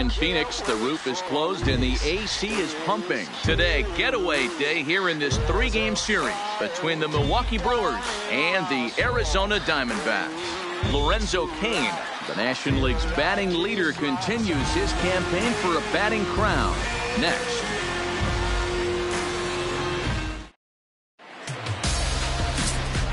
in Phoenix, the roof is closed and the AC is pumping. Today, getaway day here in this 3-game series between the Milwaukee Brewers and the Arizona Diamondbacks. Lorenzo Cain, the National League's batting leader, continues his campaign for a batting crown. Next.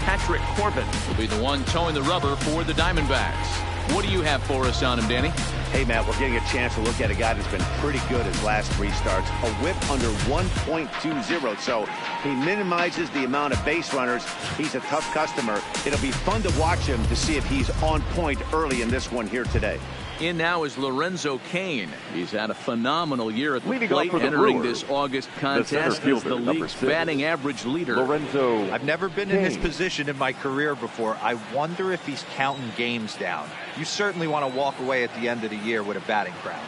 Patrick Corbin will be the one towing the rubber for the Diamondbacks. What do you have for us on him, Danny? Hey, Matt, we're getting a chance to look at a guy that's been pretty good his last 3 starts. A whip under 1.20, so he minimizes the amount of base runners. He's a tough customer. It'll be fun to watch him to see if he's on point early in this one here today. In now is Lorenzo Cain. He's had a phenomenal year at the plate, the entering Brewers, this August contest as the league's batting average leader. Lorenzo. I've never been in this position in my career before. I wonder if he's counting games down. You certainly want to walk away at the end of the year with a batting crown.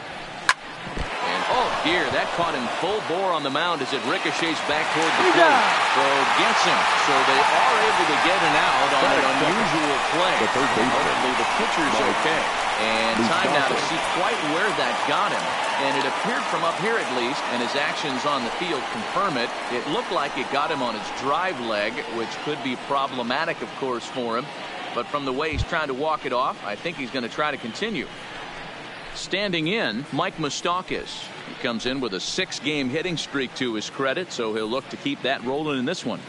And oh dear, that caught him full bore on the mound as it ricochets back toward the plate. So gets him. So they are able to get an out on an unusual play. Hopefully the pitcher's okay. And time now to see quite where that got him. And it appeared from up here at least, and his actions on the field confirm it. It looked like it got him on his drive leg, which could be problematic, of course, for him. But from the way he's trying to walk it off, I think he's going to try to continue. Standing in, Mike Moustakas. He comes in with a 6-game hitting streak to his credit, so he'll look to keep that rolling in this one.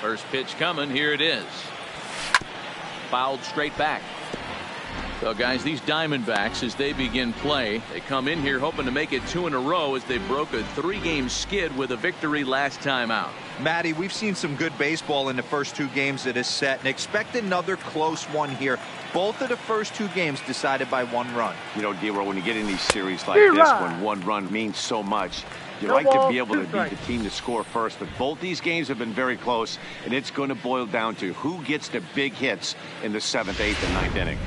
First pitch coming. Here it is. Fouled straight back. So, guys, these Diamondbacks, as they begin play, they come in here hoping to make it 2 in a row as they broke a 3-game skid with a victory last time out. Matty, we've seen some good baseball in the first 2 games of this set, and expect another close one here. Both of the first 2 games decided by 1 run. You know, D-Roll, when you get in these series like this, when 1 run means so much, you like to be able to beat the team to score first. But both these games have been very close, and it's going to boil down to who gets the big hits in the 7th, 8th, and 9th inning.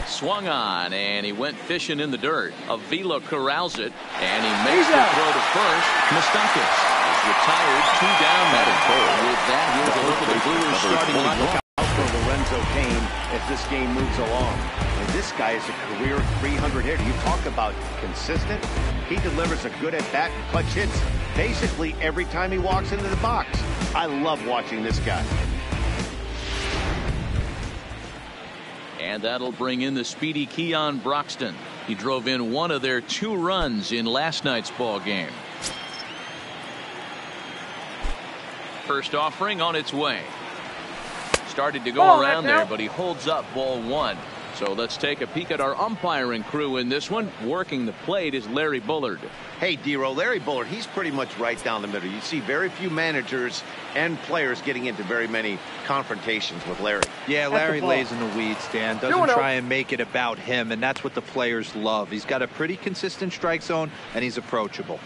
Swung on, and he went fishing in the dirt. Avila corrals it, and he makes the throw to first. Moustakas is retired, 2 down now. With that, here's a look at the Brewers starting lineup. Look out for Lorenzo Cain as this game moves along. And this guy is a career 300 hitter. You talk about consistent. He delivers a good at-bat and clutch hits basically every time he walks into the box. I love watching this guy. And that'll bring in the speedy Keon Broxton. He drove in 1 of their 2 runs in last night's ball game. First offering on its way. Started to go around there, but he holds up ball 1. So let's take a peek at our umpiring crew in this one. Working the plate is Larry Bullard. Hey, D-Roll, Larry Bullard, he's pretty much right down the middle. You see very few managers and players getting into very many confrontations with Larry. Yeah, Larry lays in the weeds, Dan. Doesn't try and make it about him, and that's what the players love. He's got a pretty consistent strike zone, and he's approachable.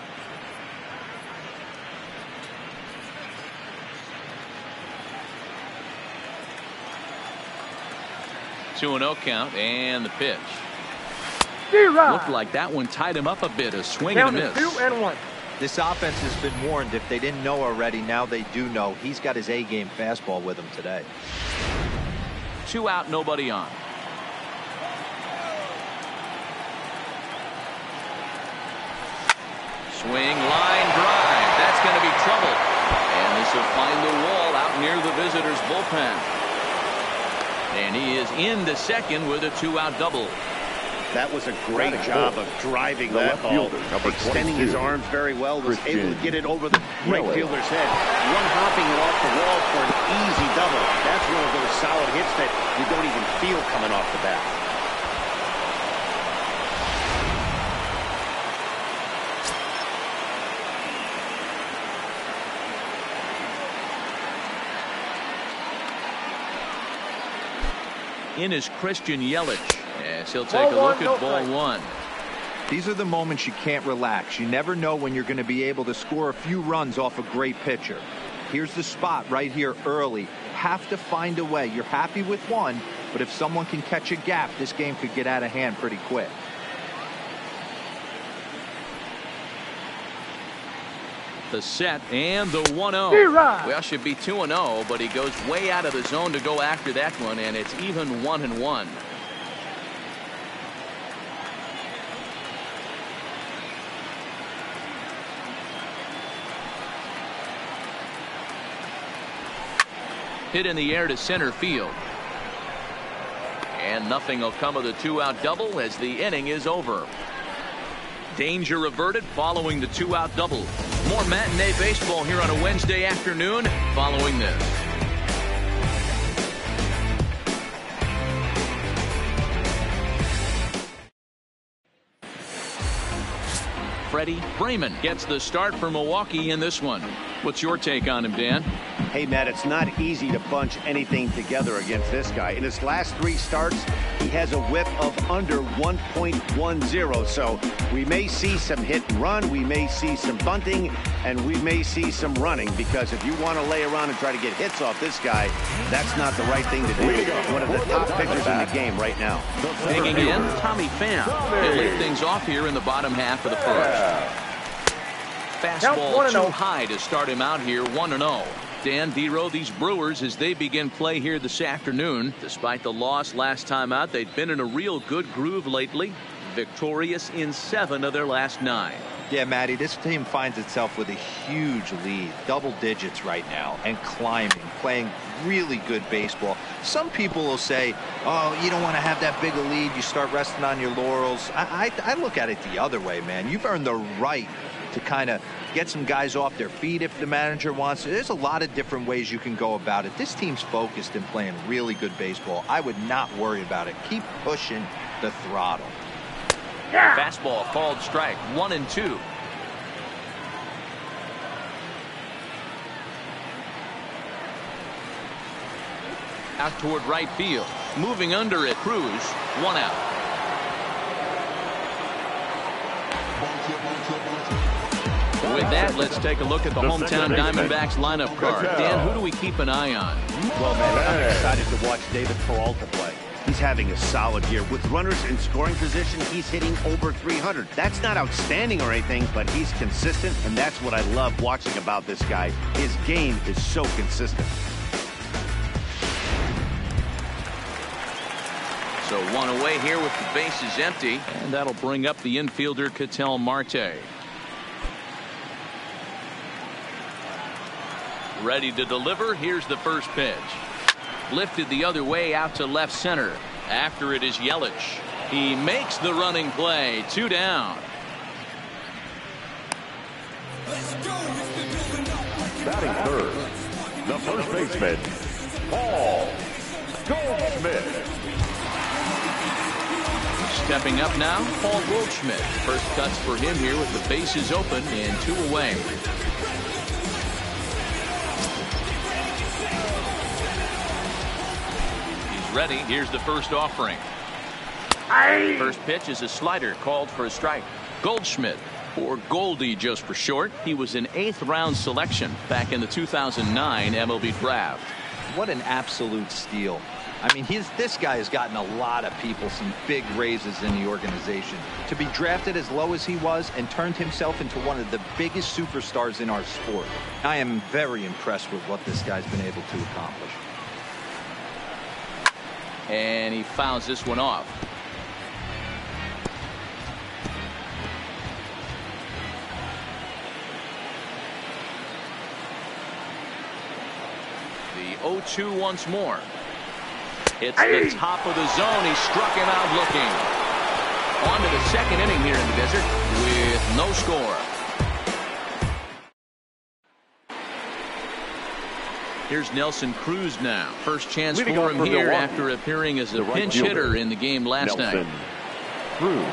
Two 2-0 count, and the pitch. Looked like that one tied him up a bit. A swing and a miss. 2-1. This offense has been warned. If they didn't know already, now they do know. He's got his A-game fastball with him today. 2 out, nobody on. Swing, line drive. That's going to be trouble. And this will find the wall out near the visitors' bullpen. And he is in the second with a 2-out double. That was a great job of driving that ball, extending his arms very well, was able to get it over the right fielder's head. One hopping it off the wall for an easy double. That's one of those solid hits that you don't even feel coming off the bat. In is Christian Yelich. Yes, he'll take a look at ball 1. These are the moments you can't relax. You never know when you're going to be able to score a few runs off a great pitcher. Here's the spot right here early. Have to find a way. You're happy with 1, but if someone can catch a gap, this game could get out of hand pretty quick. The set and the 1-0. Well, should be 2-0, but he goes way out of the zone to go after that one, and it's even 1-1. Hit in the air to center field. And nothing will come of the 2-out double as the inning is over. Danger averted following the 2-out double. More matinee baseball here on a Wednesday afternoon following this. Freddie Freeman gets the start for Milwaukee in this one. What's your take on him, Dan? Hey, Matt, it's not easy to bunch anything together against this guy. In his last 3 starts, he has a whip of under 1.10. So we may see some hit and run, we may see some bunting, and we may see some running, because if you want to lay around and try to get hits off this guy, that's not the right thing to do. One of the top pitchers in the game right now. Digging in, Tommy Pham. He'll lead things off here in the bottom half of the first. Fastball too high to start him out here, 1-0. Dan, D-Row, these Brewers, as they begin play here this afternoon, despite the loss last time out, they've been in a real good groove lately, victorious in 7 of their last 9. Yeah, Matty, this team finds itself with a huge lead, double digits right now, and climbing, playing really good baseball. Some people will say, oh, you don't want to have that big a lead, you start resting on your laurels. I look at it the other way, man. You've earned the right to kind of get some guys off their feet if the manager wants to. There's a lot of different ways you can go about it. This team's focused and playing really good baseball. I would not worry about it. Keep pushing the throttle. Yeah. Fastball called strike, 1-2. Out toward right field. Moving under it, Cruz, 1 out. With that, let's take a look at the hometown Diamondbacks lineup card. Dan, who do we keep an eye on? Well, man, I'm excited to watch David Peralta play. He's having a solid year. With runners in scoring position, he's hitting over 300. That's not outstanding or anything, but he's consistent, and that's what I love watching about this guy. His game is so consistent. So 1 away here with the bases empty, and that'll bring up the infielder Ketel Marte. Ready to deliver. Here's the first pitch. Lifted the other way out to left center. After it is Yelich. He makes the running play. 2 down. Batting third, the first baseman, Paul Goldschmidt. Stepping up now, Paul Goldschmidt. First cuts for him here with the bases open and 2 away. Ready. Here's the first offering. First pitch is a slider called for a strike. Goldschmidt, or Goldie just for short. He was an 8th round selection back in the 2009 MLB draft. What an absolute steal. I mean, this guy has gotten a lot of people some big raises in the organization. To be drafted as low as he was and turned himself into one of the biggest superstars in our sport. I am very impressed with what this guy's been able to accomplish. And he fouls this one off. The 0-2 once more. It's the top of the zone. He struck him out looking. On to the second inning here in the desert with no score. Here's Nelson Cruz now. First chance for him here after appearing as a pinch hitter in the game last night. Cruz.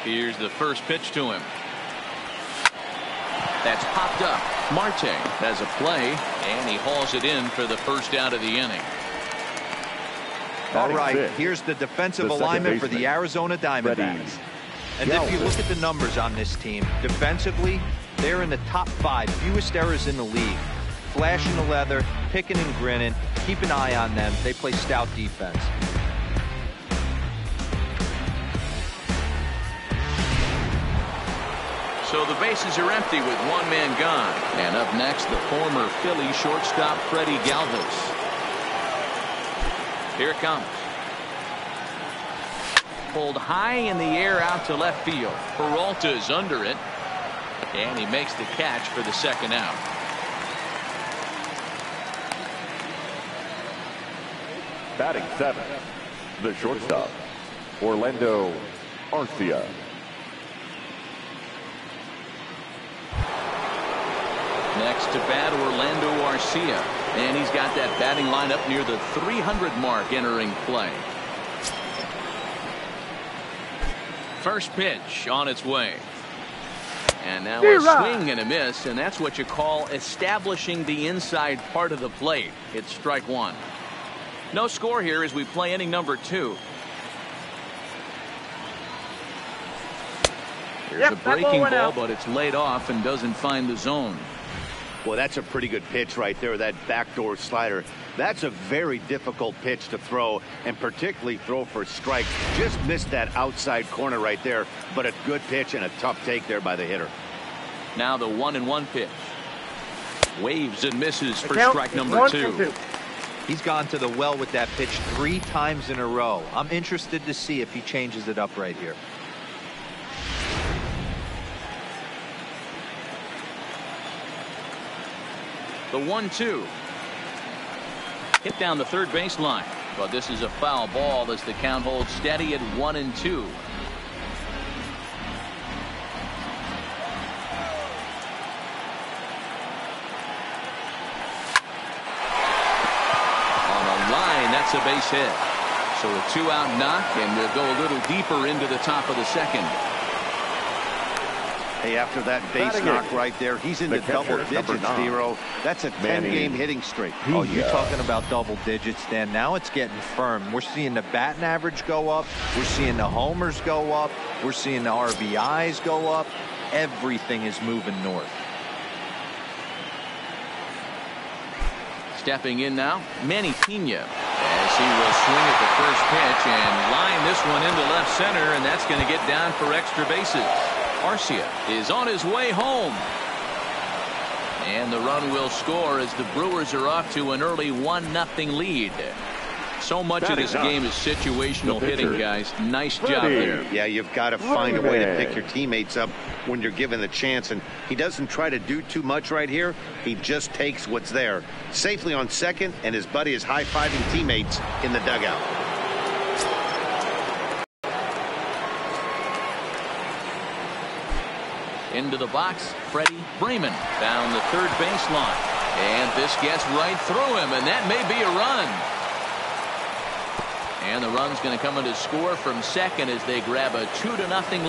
Here's the first pitch to him. That's popped up. Marte has a play, and he hauls it in for the first out of the inning. All right, here's the defensive alignment for the Arizona Diamondbacks. And if you look at the numbers on this team, defensively, they're in the top 5, fewest errors in the league. Flashing the leather, picking and grinning, keep an eye on them. They play stout defense. So the bases are empty with one man gone. And up next, the former Philly shortstop Freddie Galvis. Here it comes. Pulled high in the air out to left field. Peralta's under it. And he makes the catch for the second out. Batting 7, the shortstop, Orlando Arcia. Next to bat, Orlando Arcia. And he's got that batting line up near the 300 mark entering play. First pitch on its way. And now a swing and a miss, and that's what you call establishing the inside part of the plate. It's strike one. No score here as we play inning number 2. Here's a breaking ball, but it's laid off and doesn't find the zone. Well, that's a pretty good pitch right there, that backdoor slider. That's a very difficult pitch to throw, and particularly throw for strikes. Just missed that outside corner right there, but a good pitch and a tough take there by the hitter. Now the 1-1 pitch. Waves and misses for strike number 2. He's gone to the well with that pitch 3 times in a row. I'm interested to see if he changes it up right here. The 1-2. Hit down the third baseline. But this is a foul ball as the count holds steady at 1-2. That's a base hit. So a 2-out knock, and we'll go a little deeper into the top of the second. Hey, after that base knock right there, he's in the double digits, Zero. That's a 10-game hitting streak. Oh, you're talking about double digits, Dan. Now it's getting firm. We're seeing the batting average go up. We're seeing the homers go up. We're seeing the RBIs go up. Everything is moving north. Stepping in now, Manny Pena. As he will swing at the first pitch and line this one into left center, and that's going to get down for extra bases. Arcia is on his way home. And the run will score as the Brewers are off to an early 1-0 lead. So much of this game is situational hitting, guys. Nice job there. Yeah, you've got to find a way to pick your teammates up when you're given the chance, and he doesn't try to do too much right here. He just takes what's there. Safely on second, and his buddy is high-fiving teammates in the dugout. Into the box, Freddie Freeman down the third baseline. And this gets right through him, and that may be a run. And the run's going to come in to score from second as they grab a 2-0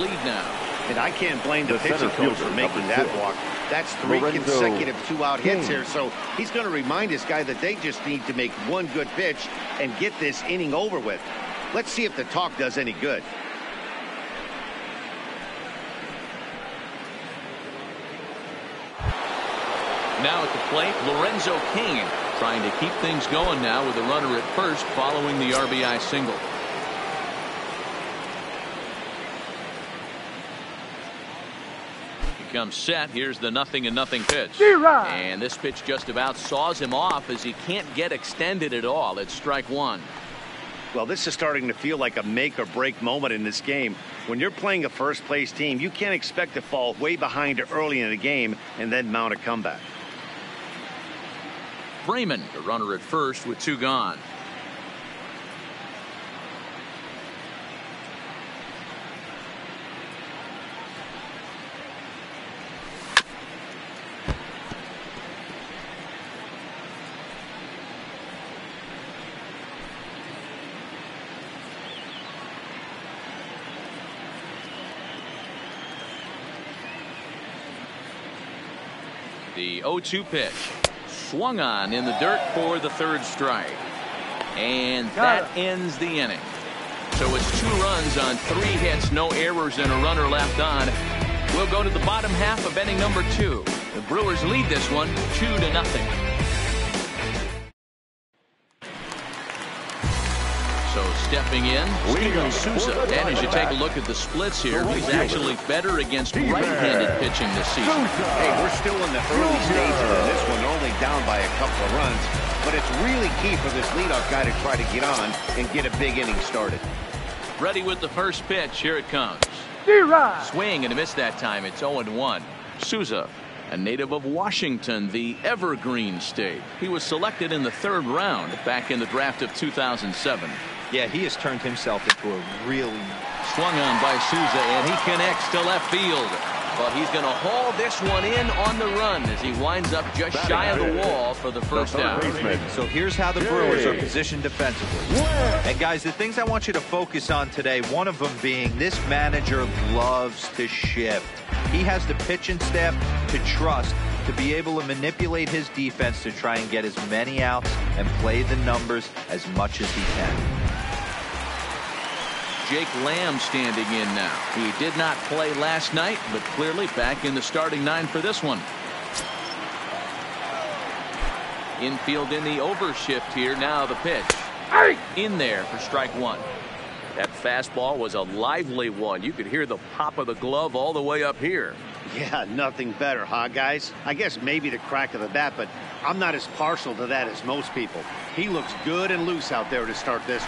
lead now. And I can't blame the pitching coach for making that walk. That's 3 consecutive 2-out hits here, so he's going to remind this guy that they just need to make one good pitch and get this inning over with. Let's see if the talk does any good. Now at the plate, Lorenzo Cain trying to keep things going now with a runner at first following the RBI single. He comes set. Here's the 0-0 pitch. And this pitch just about saws him off as he can't get extended at all. It's strike one. Well, this is starting to feel like a make or break moment in this game. When you're playing a first place team, you can't expect to fall way behind early in the game and then mount a comeback. Freeman, the runner at first with 2 gone. The 0-2 pitch. Swung on in the dirt for the third strike. And that ends the inning. So it's 2 runs on 3 hits, no errors, and a runner left on. We'll go to the bottom half of inning number 2. The Brewers lead this one 2-0. So stepping in, Steven Souza. And as you take a look at the splits here, he's actually better against right-handed pitching this season. Hey, we're still in the early stages of this one. They're only down by a couple of runs. But it's really key for this leadoff guy to try to get on and get a big inning started. Ready with the first pitch. Here it comes. Swing and a miss that time. It's 0-1. Souza, a native of Washington, the Evergreen State. He was selected in the 3rd round back in the draft of 2007. Yeah, he has turned himself into a really... Swung on by Souza, and he connects to left field. But he's going to haul this one in on the run as he winds up just shy of the wall for the first out. So here's how the Brewers are positioned defensively. And guys, the things I want you to focus on today, one of them being this manager loves to shift. He has the pitching staff to trust to be able to manipulate his defense to try and get as many outs and play the numbers as much as he can. Jake Lamb standing in now. He did not play last night, but clearly back in the starting 9 for this one. Infield in the overshift here. Now the pitch. In there for strike 1. That fastball was a lively one. You could hear the pop of the glove all the way up here. Yeah, nothing better, huh, guys? I guess maybe the crack of the bat, but I'm not as partial to that as most people. He looks good and loose out there to start this.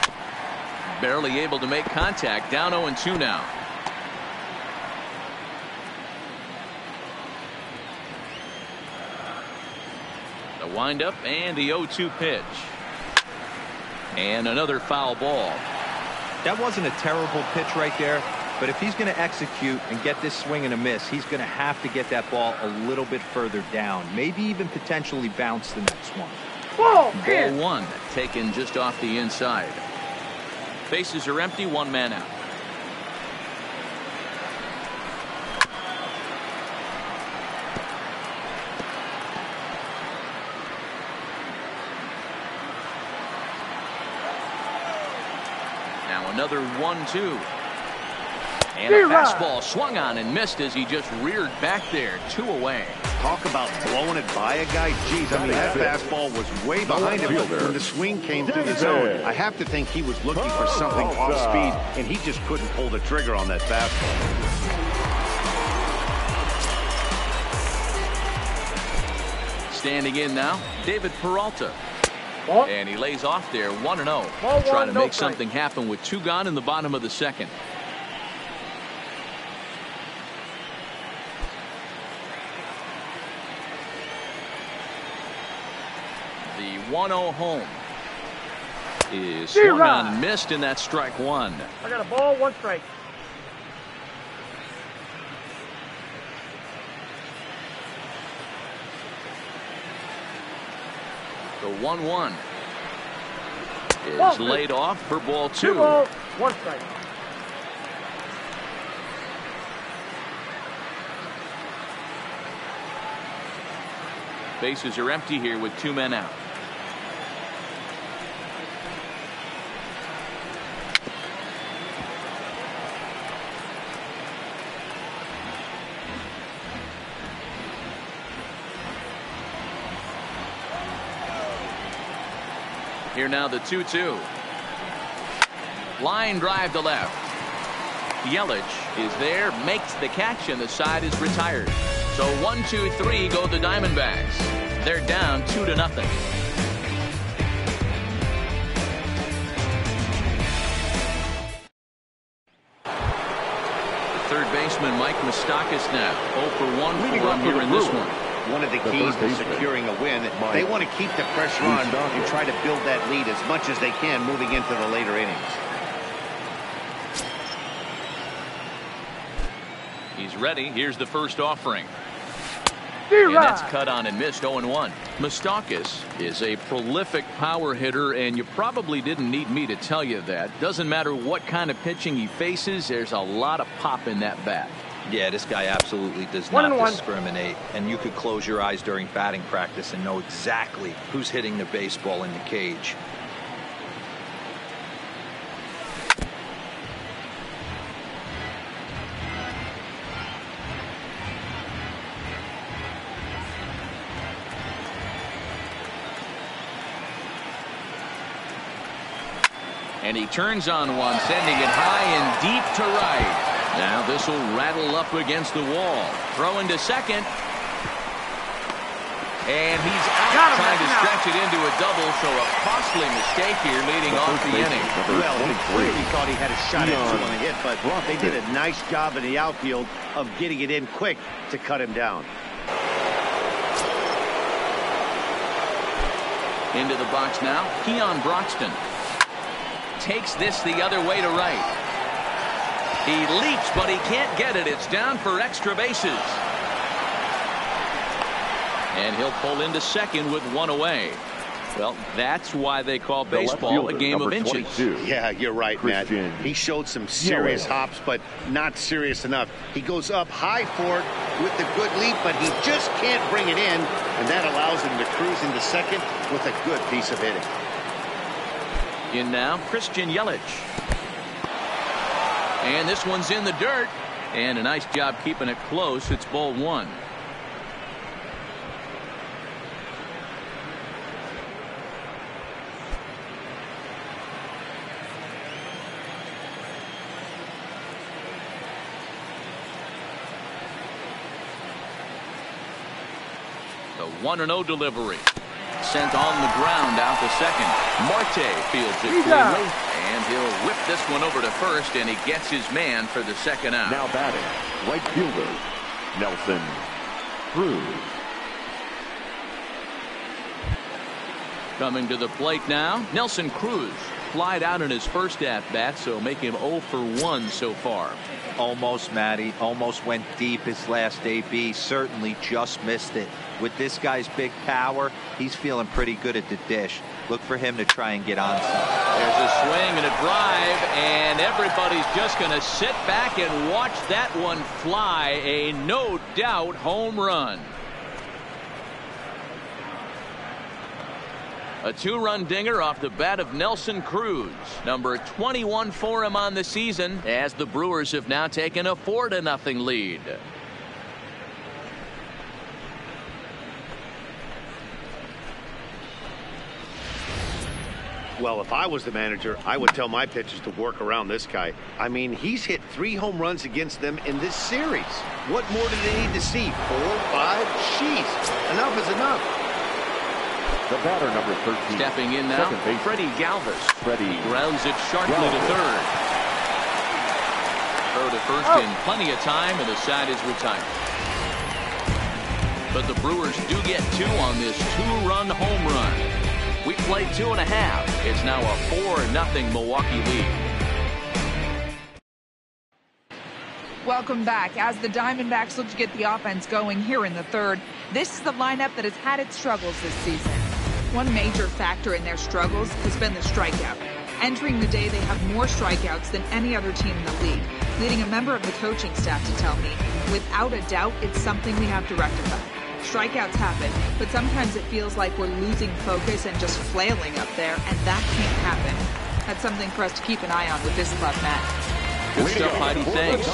Barely able to make contact. Down 0-2 now. The windup and the 0-2 pitch. And another foul ball. That wasn't a terrible pitch right there, but if he's going to execute and get this swing and a miss, he's going to have to get that ball a little bit further down, maybe even potentially bounce the next one. Ball 1 taken just off the inside. Bases are empty, 1 man out. Now another 1-2. And a fastball swung on and missed as he just reared back there. 2 away. Talk about blowing it by a guy. Jeez, I mean, that fastball was way behind him when the swing came through the zone. I have to think he was looking for something off speed, and he just couldn't pull the trigger on that fastball. Standing in now, David Peralta. And he lays off there, 1-0. Trying to make something happen with 2 gone in the bottom of the 2nd. The 1-0 home is swung on and missed, and that's strike 1. I got a ball, 1 strike. The 1-1 is laid off for ball 2. 2 balls, 1 strike. Bases are empty here with 2 men out. Here now the 2-2. Line drive to left. Yelich is there, makes the catch, and the side is retired. So 1-2-3 go the Diamondbacks. They're down 2-0. Third baseman Mike Moustakas now 0 for 1 for him here in this one. One of the keys to securing a win, they want to keep the pressure on and try to build that lead as much as they can moving into the later innings. He's ready. Here's the first offering. And that's cut on and missed. 0-1. Moustakas is a prolific power hitter, and you probably didn't need me to tell you that. Doesn't matter what kind of pitching he faces, there's a lot of pop in that bat. Yeah, this guy absolutely does not discriminate, and you could close your eyes during batting practice and know exactly who's hitting the baseball in the cage. And he turns on one, sending it high and deep to right. Now this will rattle up against the wall. Throwing to second. And he's out, trying to stretch it into a double, so a costly mistake here leading off the inning. Well, he clearly thought he had a shot at two on the hit, but they did a nice job in the outfield of getting it in quick to cut him down. Into the box now, Keon Broxton. Takes this the other way to right. He leaps, but he can't get it. It's down for extra bases. And he'll pull into second with one away. Well, that's why they call baseball a game of inches. 22. Yeah, you're right, Matt. He showed some serious hops, but not serious enough. He goes up high for it with the good leap, but he just can't bring it in, and that allows him to cruise into second with a good piece of hitting. In now, Christian Yelich. And this one's in the dirt. And a nice job keeping it close. It's ball one. The 1-0 delivery. Sent on the ground out to second. Marte fields it cleanly, and he'll whip this one over to first, and he gets his man for the second out. Now batting, right fielder, Nelson Cruz. Coming to the plate now, Nelson Cruz. Flied out in his first at-bat, so make him 0 for 1 so far. Almost, Matty. Almost went deep his last AB. Certainly just missed it. With this guy's big power, he's feeling pretty good at the dish. Look for him to try and get on some. There's a swing and a drive, and everybody's just going to sit back and watch that one fly. A no-doubt home run. A two-run dinger off the bat of Nelson Cruz. Number 21 for him on the season, as the Brewers have now taken a 4-0 lead. Well, if I was the manager, I would tell my pitchers to work around this guy. I mean, he's hit 3 home runs against them in this series. What more do they need to see? 4, 5? Jeez, enough is enough. The batter, number 13. Stepping in now, Freddie Galvis. Freddie grounds it sharply to third. Throw to first in plenty of time, and the side is retired. But the Brewers do get 2 on this 2-run home run. We played 2.5. It's now a 4-0 Milwaukee lead. Welcome back. As the Diamondbacks look to get the offense going here in the third, this is the lineup that has had its struggles this season. One major factor in their struggles has been the strikeout. Entering the day, they have more strikeouts than any other team in the league, leading a member of the coaching staff to tell me, without a doubt, it's something we have to rectify. Strikeouts happen, but sometimes it feels like we're losing focus and just flailing up there, and that can't happen. That's something for us to keep an eye on with this club, Matt. Good stuff, Heidi. Thanks.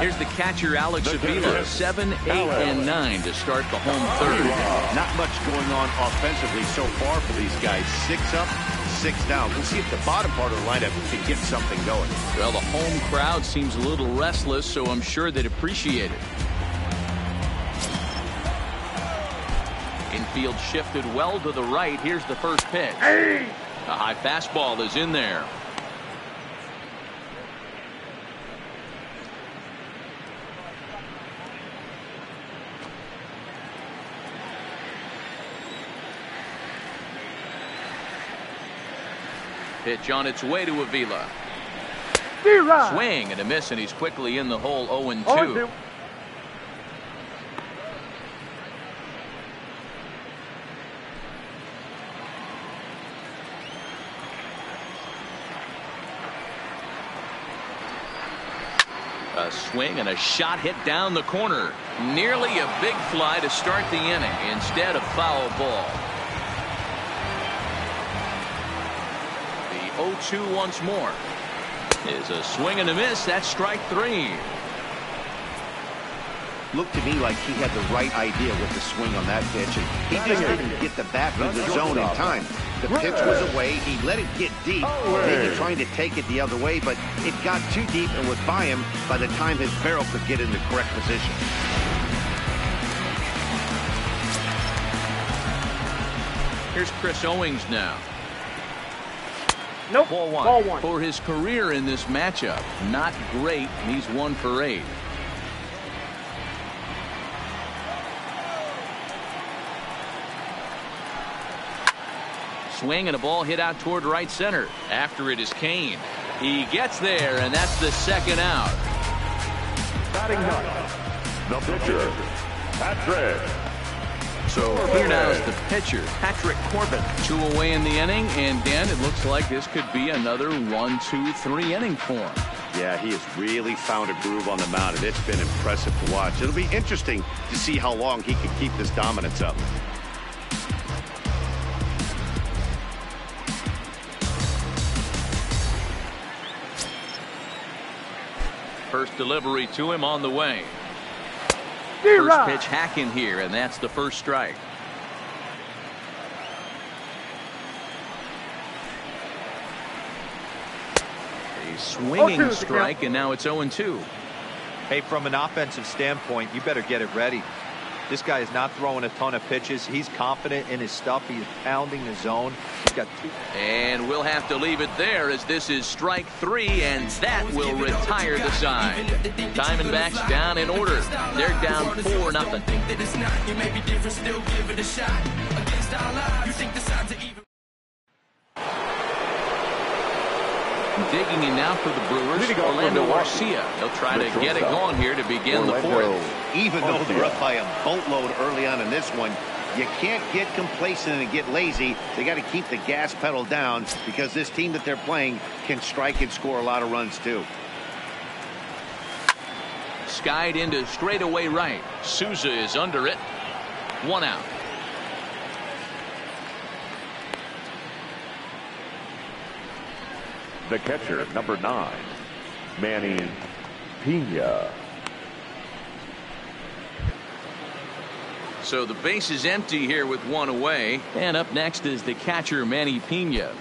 Here's the catcher, Alex Avila. 7, 8, and 9 to start the home third. Not much going on offensively so far for these guys. 6 up, 6 down. We'll see if the bottom part of the lineup can get something going. Well, the home crowd seems a little restless, so I'm sure they'd appreciate it. Infield shifted well to the right. Here's the first pitch. A high fastball is in there. Pitch on its way to Avila. Swing and a miss, and he's quickly in the hole. 0-2. A swing and a shot hit down the corner. Nearly a big fly to start the inning. Instead, a foul ball. 0-2 once more. Is a swing and a miss. That's strike 3. looked to me like he had the right idea with the swing on that pitch, and he just didn't get the back of the zone in time. The pitch was away. He let it get deep, maybe trying to take it the other way, but it got too deep and was by him by the time his barrel could get in the correct position. Here's Chris Owings now. Nope. Ball one. Ball one. For his career in this matchup, not great. He's 1 for 8. Swing and a ball hit out toward right center. After it is Kane. He gets there, and that's the second out. Batting ninth, the pitcher, Patrick. So here now is the pitcher, Patrick Corbin. 2 away in the inning, and Dan, it looks like this could be another 1, 2, 3 inning for him. Yeah, he has really found a groove on the mound, and it's been impressive to watch. It'll be interesting to see how long he can keep this dominance up. First delivery to him on the way. First pitch hacking here, and that's the first strike. A swinging strike, and now it's 0-2. Hey, from an offensive standpoint, you better get it ready. This guy is not throwing a ton of pitches. He's confident in his stuff. He's pounding the zone. He's got 2. And we'll have to leave it there, as this is strike 3, and that will retire the side. Diamondbacks down in order. They're down 4-0. Digging in now for the Brewers, Orlando Garcia. They'll try to get it going here to begin the 4th. Even though they're up by a boatload early on in this one, you can't get complacent and get lazy. They got to keep the gas pedal down, because this team that they're playing can strike and score a lot of runs too. Skied into straightaway right. Souza is under it. 1 out. The catcher, number 9, Manny Pena. So the base is empty here with 1 away. And up next is the catcher, Manny Pena.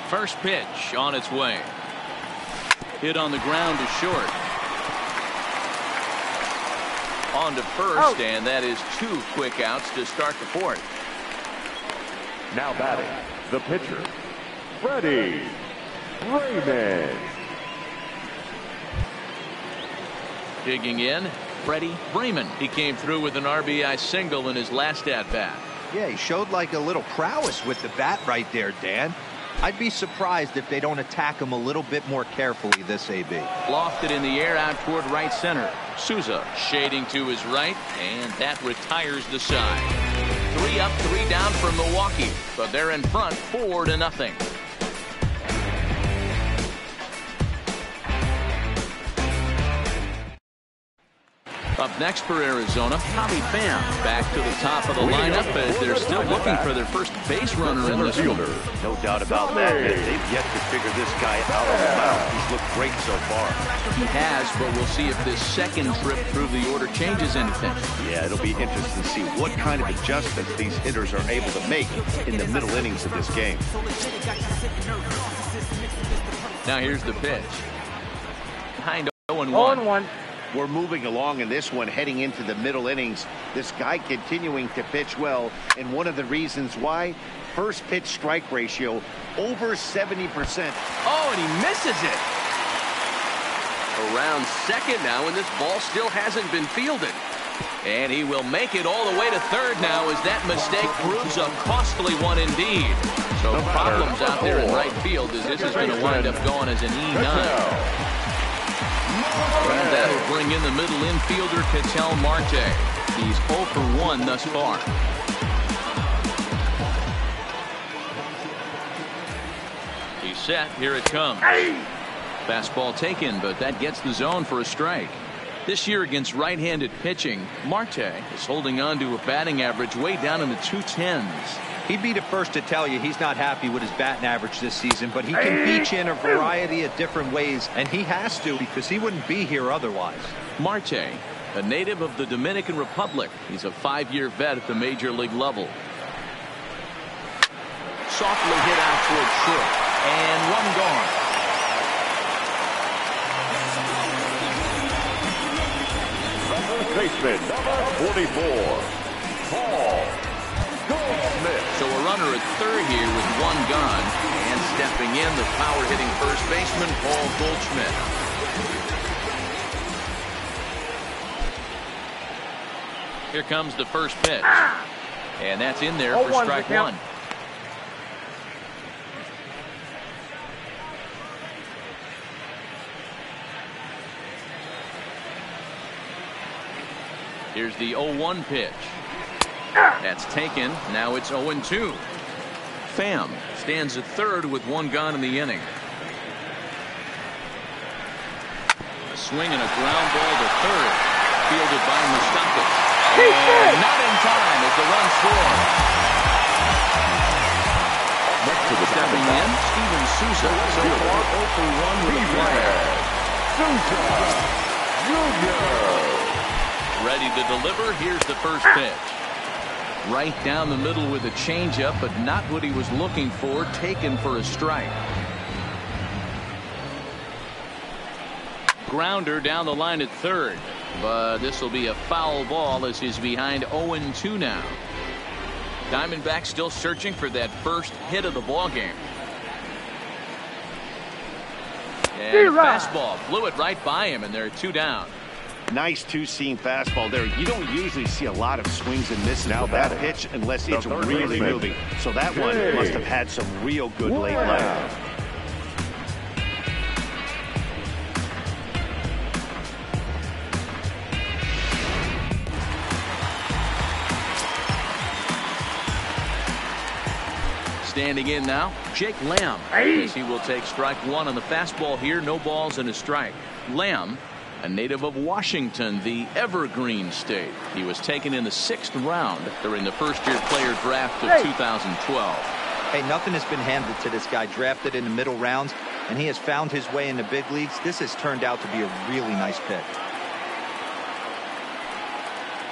First pitch on its way. Hit on the ground to short. On to first, and that is 2 quick outs to start the 4th. Now batting, the pitcher, Freddie Raymond. Digging in, Freddie Raymond. He came through with an RBI single in his last at-bat. Yeah, he showed like a little prowess with the bat right there, Dan. I'd be surprised if they don't attack him a little bit more carefully this AB. Lofted in the air out toward right center. Souza shading to his right, and that retires the side. 3 up, 3 down for Milwaukee, but they're in front 4-0. Up next for Arizona, Tommy Pham back to the top of the lineup as they're still looking for their first base runner in this one. No doubt about that. They've yet to figure this guy out on the mound. He's looked great so far. He has, but we'll see if this second trip through the order changes anything. Yeah, it'll be interesting to see what kind of adjustments these hitters are able to make in the middle innings of this game. Now here's the pitch. Behind 0-1. 0-1. We're moving along in this one, heading into the middle innings. This guy continuing to pitch well, and one of the reasons why, first pitch strike ratio over 70%. Oh, and he misses it. Around second now, and this ball still hasn't been fielded. And he will make it all the way to third now, as that mistake proves a costly one indeed. So problems out there in right field, as this is going to wind up going as an E9. And that'll bring in the middle infielder, Ketel Marte. He's 0 for 1 thus far. He's set. Here it comes. Fastball taken, but that gets the zone for a strike. This year against right-handed pitching, Marte is holding on to a batting average way down in the 210s. He'd be the first to tell you he's not happy with his batting average this season, but he can beat you in a variety of different ways, and he has to because he wouldn't be here otherwise. Marte, a native of the Dominican Republic. He's a 5-year vet at the major league level. Softly hit out towards short, and one gone. Baseman number 44, Paul Goldschmidt. So a runner at third here with one gone, and stepping in, the power-hitting first baseman, Paul Goldschmidt. Here comes the first pitch, and that's in there for strike one. Here's the 0-1 pitch. That's taken. Now it's 0-2. Pham stands at third with one gone in the inning. A swing and a ground ball to third. Fielded by Mustafa. And not in time as the run scores. Stepping in, Steven Souza. So far 0-for-1 with a flyer. Souza Jr. Ready to deliver. Here's the first pitch. Right down the middle with a changeup, but not what he was looking for. Taken for a strike. Grounder down the line at third, but this will be a foul ball as he's behind 0-2 now. Diamondbacks still searching for that first hit of the ball game. And fastball blew it right by him, and they're 2 down. Nice two-seam fastball there. You don't usually see a lot of swings and misses with that pitch unless it's really moving. So that one must have had some real good late life. Standing in now, Jake Lamb. As he will take strike one on the fastball here. No balls and a strike. Lamb, a native of Washington, the Evergreen State. He was taken in the 6th round during the first-year player draft of 2012. Hey, nothing has been handed to this guy. Drafted in the middle rounds, and he has found his way in the big leagues. This has turned out to be a really nice pick.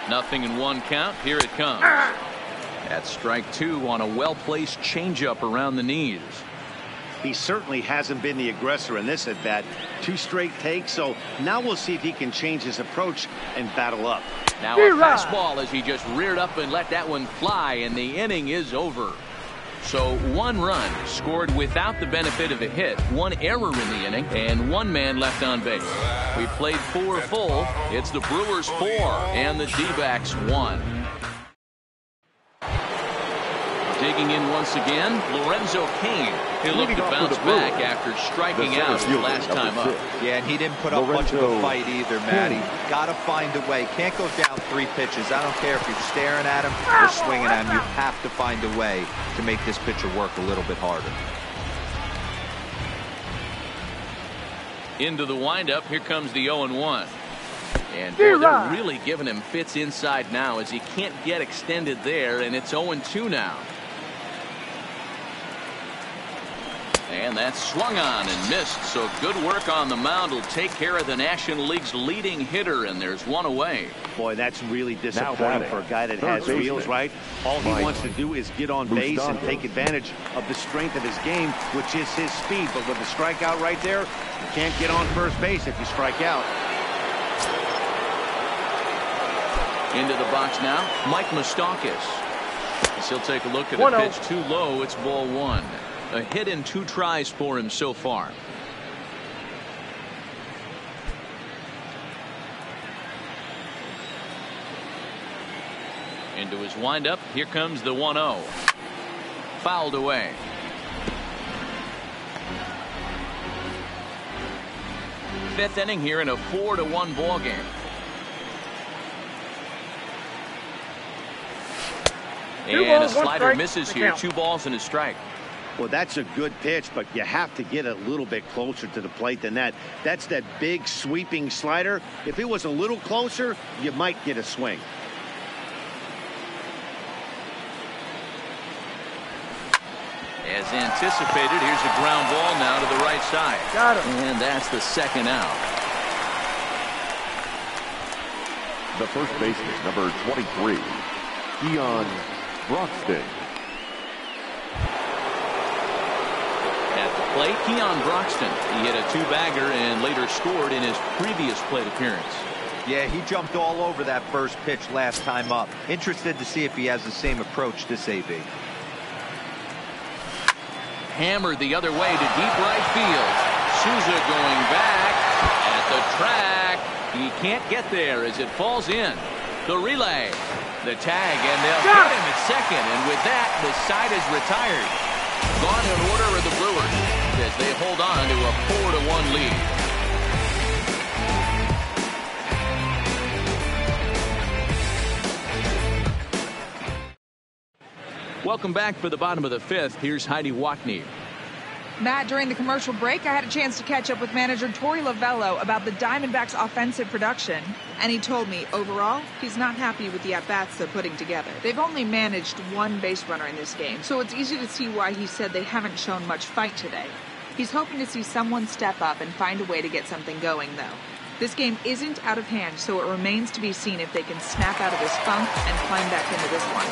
Nothing in one count. Here it comes. That's strike 2 on a well-placed changeup around the knees. He certainly hasn't been the aggressor in this at bat. 2 straight takes, so now we'll see if he can change his approach and battle up. Now a fastball as he just reared up and let that one fly, and the inning is over. So 1 run scored without the benefit of a hit, 1 error in the inning, and 1 man left on base. We played 4 full. It's the Brewers 4 and the D-backs 1. Digging in once again, Lorenzo Cain. He'll look to bounce back after striking out last time up. Yeah, and he didn't put up much of a fight either, Matty. Got to find a way. Can't go down 3 pitches. I don't care if you're staring at him or swinging at him. You have to find a way to make this pitcher work a little bit harder. Into the windup. Here comes the 0-1. And boy, they're really giving him fits inside now as he can't get extended there, and it's 0-2 now. And that's swung on and missed, so good work on the mound will take care of the National League's leading hitter, and there's 1 away. Boy, that's really disappointing for a guy that has wheels, right? All he wants to do is get on base and take advantage of the strength of his game, which is his speed. But with the strikeout right there, you can't get on first base if you strike out. Into the box now, Mike Moustakas. He'll take a look at a pitch too low. It's ball 1. A hit in 2 tries for him so far. Into his windup. Here comes the 1-0. Fouled away. Fifth inning here in a 4-1 ball game. And a slider misses here. 2 balls and a strike. Well, that's a good pitch, but you have to get a little bit closer to the plate than that. That's that big sweeping slider. If it was a little closer, you might get a swing. As anticipated, here's a ground ball now to the right side. Got him. And that's the second out. The first baseman, number 23, Broxton. At the plate, Keon Broxton. He hit a two-bagger and later scored in his previous plate appearance. Yeah, he jumped all over that first pitch last time up. Interested to see if he has the same approach this AB. Hammered the other way to deep right field. Souza going back at the track. He can't get there as it falls in. The relay, the tag, and they'll hit him at second. And with that, the side is retired. Gone in order are the Brewers as they hold on to a 4-1 lead. Welcome back for the bottom of the fifth. Here's Heidi Wackney. Matt, during the commercial break, I had a chance to catch up with manager Torey Lovello about the Diamondbacks' offensive production. And he told me, overall, he's not happy with the at-bats they're putting together. They've only managed one base runner in this game, so it's easy to see why he said they haven't shown much fight today. He's hoping to see someone step up and find a way to get something going, though. This game isn't out of hand, so it remains to be seen if they can snap out of this funk and climb back into this one.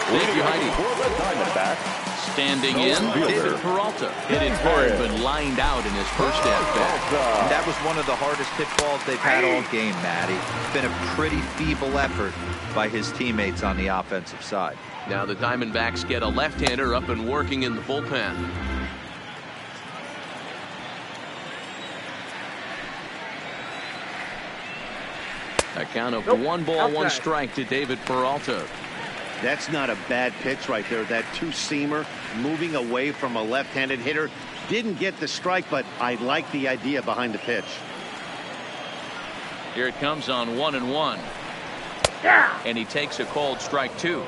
Thank you, Heidi. For the Diamondbacks, standing in, David Peralta. Hit it hard, but lined out in his first at-bat. That was one of the hardest hit balls they've had all game, Matty. It's been a pretty feeble effort by his teammates on the offensive side. Now the Diamondbacks get a left-hander up and working in the bullpen. A count of 1 ball, 1 strike to David Peralta. That's not a bad pitch right there. That two-seamer moving away from a left-handed hitter. Didn't get the strike, but I like the idea behind the pitch. Here it comes on 1-1. Yeah. And he takes a called strike 2.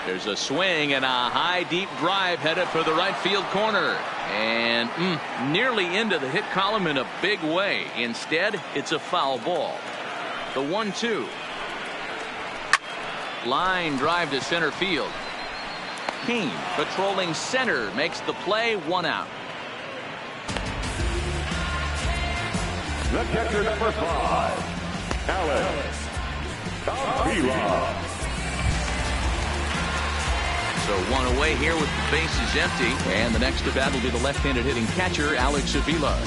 There's a swing and a high deep drive headed for the right field corner and nearly into the hit column in a big way. Instead, it's a foul ball. The 1-2. Line drive to center field. Kane patrolling center makes the play. 1 out. the catcher, number 5, Alex Avila. So 1 away here with the bases empty. And the next to bat will be the left-handed hitting catcher, Alex Avila.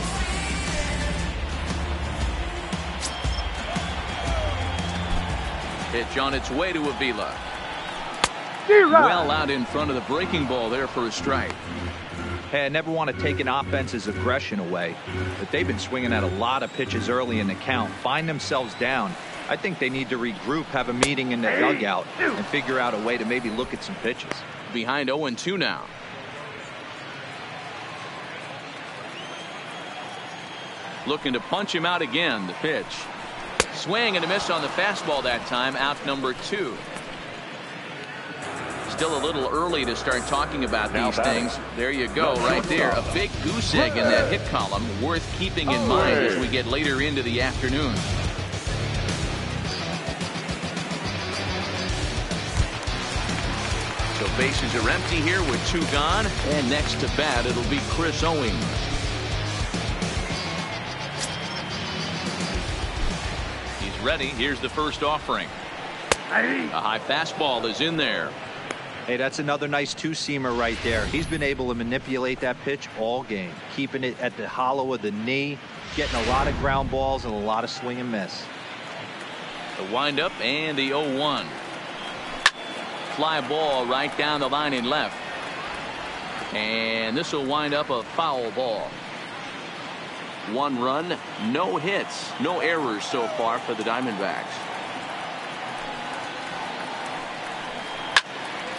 Pitch on its way to Avila. Well out in front of the breaking ball there for a strike. Hey, I never want to take an offense's aggression away, but they've been swinging at a lot of pitches early in the count, find themselves down. I think they need to regroup, have a meeting in the dugout, and figure out a way to maybe look at some pitches. Behind 0-2 now. Looking to punch him out again. The pitch. Swing and a miss on the fastball that time. Out number 2. Still a little early to start talking about these things. There you go, right there. A big goose egg in that hit column, worth keeping in mind as we get later into the afternoon. So bases are empty here with 2 gone. And next to bat, it'll be Chris Owings. He's ready. Here's the first offering. A high fastball is in there. Hey, that's another nice two-seamer right there. He's been able to manipulate that pitch all game, keeping it at the hollow of the knee, getting a lot of ground balls and a lot of swing and miss. The windup and the 0-1. Fly ball right down the line in left. And this will wind up a foul ball. 1 run, no hits, no errors so far for the Diamondbacks.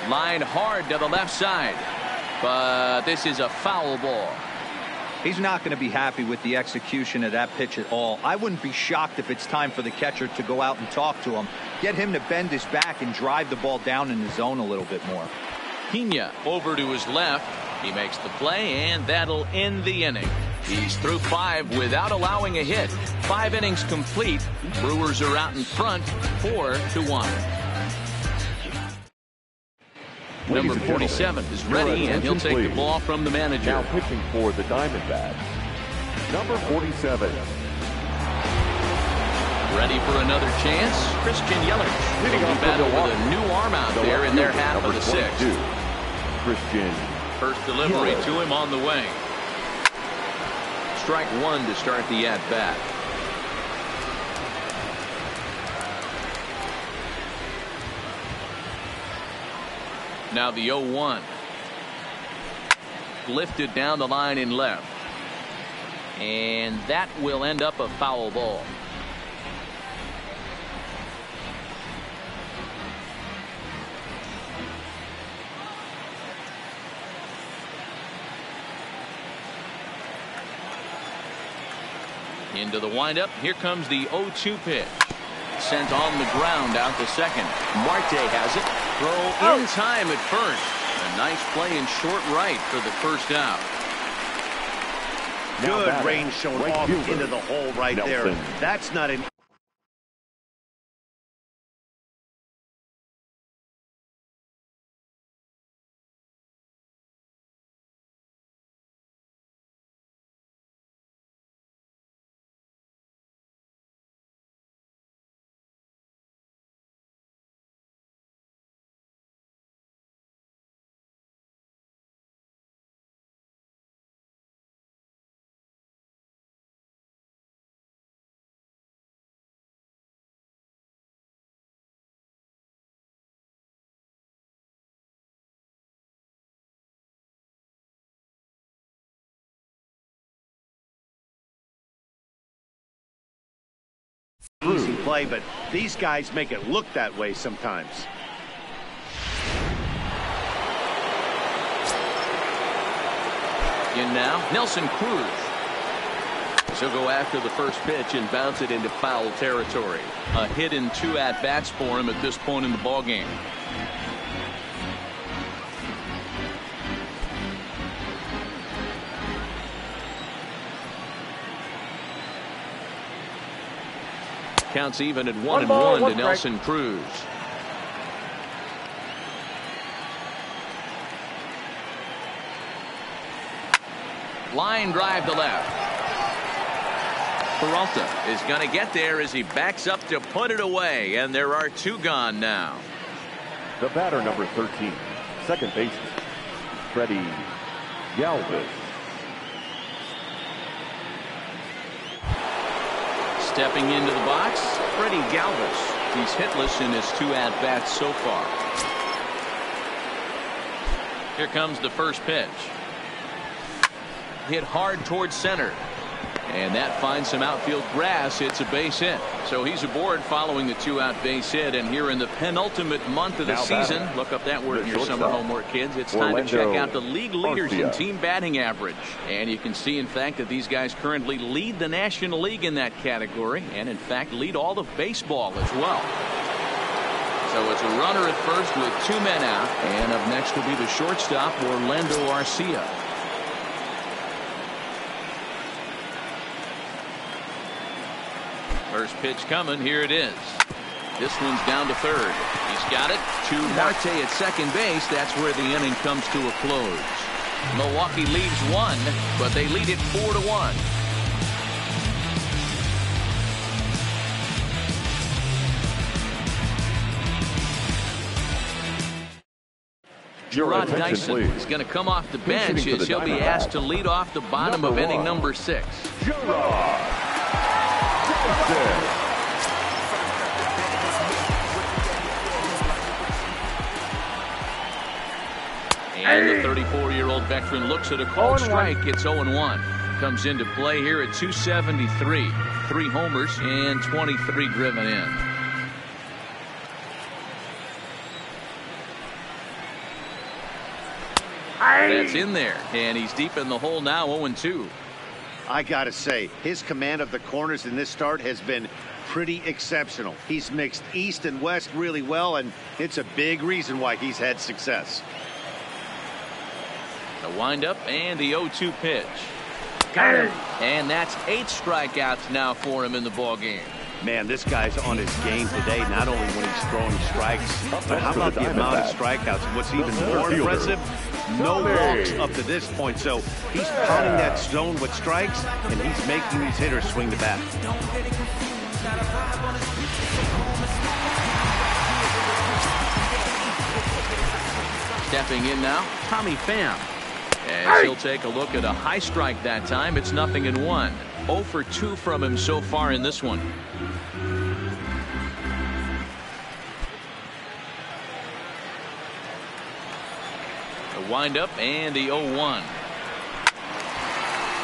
Line hard to the left side. But this is a foul ball. He's not going to be happy with the execution of that pitch at all. I wouldn't be shocked if it's time for the catcher to go out and talk to him. Get him to bend his back and drive the ball down in the zone a little bit more. Pena over to his left. He makes the play, and that'll end the inning. He's through 5 without allowing a hit. 5 innings complete. Brewers are out in front, 4-1. Number 47 is ready, and he'll take the ball from the manager. Now pitching for the Diamondbacks, number 47. Ready for another chance. Christian Yelich will be battle with a new arm out there in their half of the 6th. Christian. First delivery to him on the way. Strike 1 to start the at-bat. Now the 0-1. Lifted down the line in left. And that will end up a foul ball. Into the windup. Here comes the 0-2 pitch. Sent on the ground out to second. Marte has it. Throw in time at first. A nice play in short right for the first out. Good range shown off into the hole right there. That's not an easy play, but these guys make it look that way sometimes. In now, Nelson Cruz. He'll go after the first pitch and bounce it into foul territory. A hit in 2 at-bats for him at this point in the ballgame. Counts even at 1-1 to Nelson Cruz. Line drive to left. Peralta is going to get there as he backs up to put it away, and there are 2 gone now. The batter, number 13, second baseman, Freddie Galvis. Stepping into the box, Freddie Galvis. He's hitless in his 2 at-bats so far. Here comes the first pitch. Hit hard towards center. And that finds some outfield grass. It's a base hit. So he's aboard following the 2-out base hit. And here in the penultimate month of the season, look up that word in your summer homework, kids. It's time to check out the league leaders in team batting average. And you can see, in fact, that these guys currently lead the National League in that category. And, in fact, lead all of baseball as well. So it's a runner at first with 2 men out. And up next will be the shortstop, Orlando Arcia. First pitch coming. Here it is. This one's down to third. He's got it to Marte at second base. That's where the inning comes to a close. Milwaukee leads 1, but they lead it 4-1. Gerard Dyson is going to come off the bench as he'll be asked to lead off the bottom of inning number 6. And the 34-year-old veteran looks at a called strike. It's 0-1. Comes into play here at 273. 3 homers and 23 driven in. That's in there, and he's deep in the hole now, 0-2. I got to say, his command of the corners in this start has been pretty exceptional. He's mixed east and west really well, and it's a big reason why he's had success. The windup and the 0-2 pitch. Got it. And that's 8 strikeouts now for him in the ball game. Man, this guy's on his game today, not only when he's throwing strikes, but how about the amount of strikeouts? And what's even more impressive, no walks up to this point. So he's pounding that zone with strikes, and he's making these hitters swing the bat. Stepping in now, Tommy Pham. As he'll take a look at a high strike that time. It's 0-1. 0 for 2 from him so far in this one. The windup and the 0-1.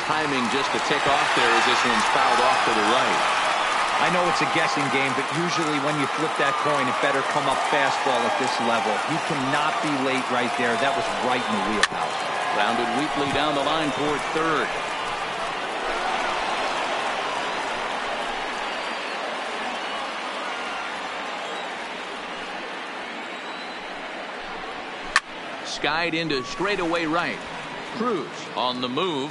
Timing just to tick off there as this one's fouled off to the right. I know it's a guessing game, but usually when you flip that coin, it better come up fastball at this level. He cannot be late right there. That was right in the wheelhouse. Grounded weakly down the line toward third. Skied into straightaway right. Cruz on the move.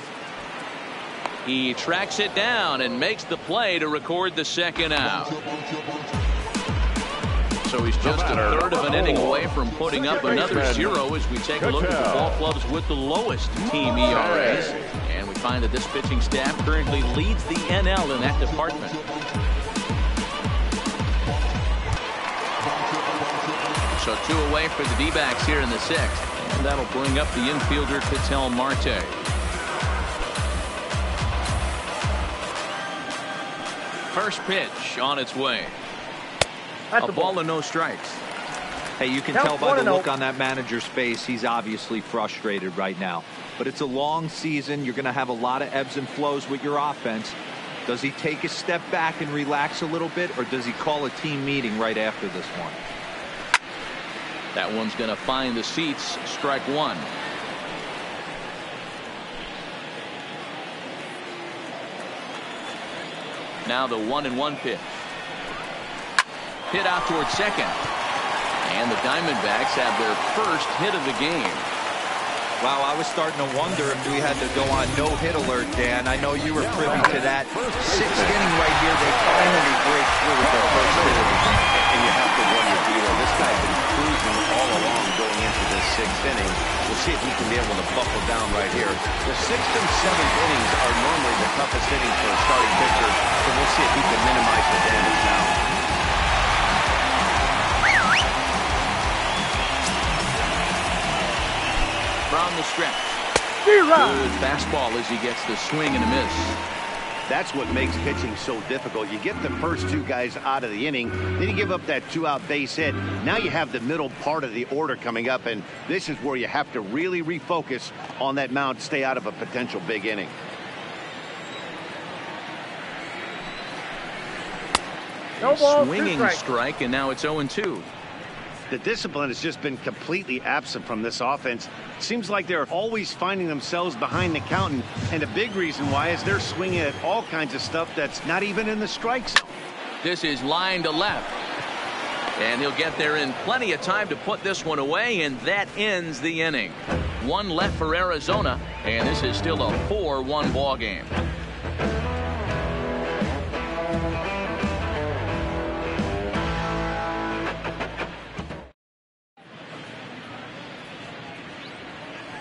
He tracks it down and makes the play to record the second out. So he's just a third of an inning away from putting up another 0 as we take a look at the ball clubs with the lowest team ERAs. And we find that this pitching staff currently leads the NL in that department. So 2 away for the D-backs here in the 6th. And that'll bring up the infielder Ketel Marte. First pitch on its way. A ball and no strikes. Hey, you can tell by the look on that manager's face, he's obviously frustrated right now. But it's a long season. You're going to have a lot of ebbs and flows with your offense. Does he take a step back and relax a little bit, or does he call a team meeting right after this one? That one's going to find the seats. Strike 1. Now the 1-1 pitch. Hit out towards second. And the Diamondbacks have their first hit of the game. Wow, I was starting to wonder if we had to go on no-hit alert, Dan. I know you were privy to that. 6th inning right here, they finally break through with their first hit of the game. And you have to wonder, this guy's been cruising all along going into this 6th inning. We'll see if he can be able to buckle down right here. The 6th and 7th innings are normally the toughest innings for a starting pitcher, so we'll see if he can minimize the damage now. From the stretch. Good fastball as he gets the swing and a miss. That's what makes pitching so difficult. You get the first 2 guys out of the inning, then you give up that 2-out base hit. Now you have the middle part of the order coming up, and this is where you have to really refocus on that mound, stay out of a potential big inning. No ball, Swinging strike, and now it's 0-2. The discipline has just been completely absent from this offense. Seems like they're always finding themselves behind the count, and a big reason why is they're swinging at all kinds of stuff that's not even in the strike zone. This is line to left. And he'll get there in plenty of time to put this one away, and that ends the inning. 1 left for Arizona, and this is still a 4-1 ball game.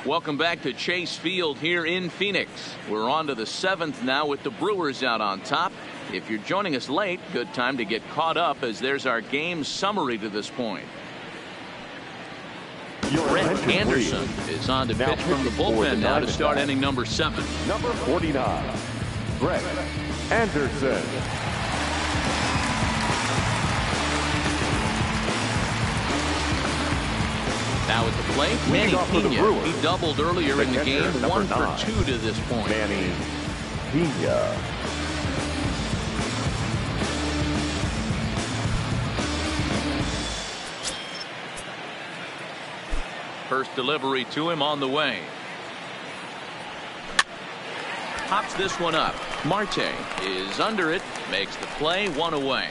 Welcome back to Chase Field here in Phoenix. We're on to the 7th now with the Brewers out on top. If you're joining us late, good time to get caught up as there's our game summary to this point. Brett Anderson is on to pitch from the bullpen now to start inning number 7. Number 49, Brett Anderson. Now at the plate, Manny Pena. He doubled earlier in the game, 1 for 2 to this point. Manny Pena. First delivery to him on the way. pops this one up. Marte is under it, makes the play, 1 away.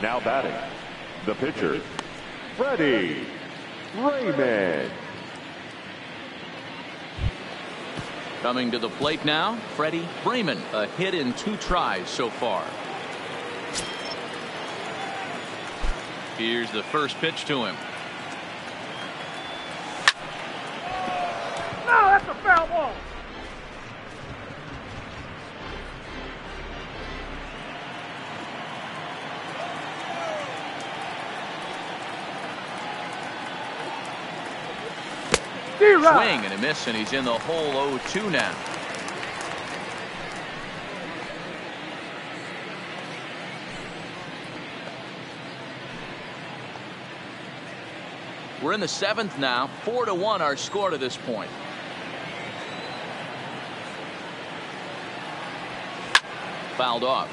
Now batting, the pitcher, Freddie Raymond. Coming to the plate now, Freddie Freeman. A hit in 2 tries so far. Here's the first pitch to him. No, that's a foul ball. Swing and a miss, and he's in the hole 0-2 now. We're in the 7th now. 4-1 our score to this point. Fouled off.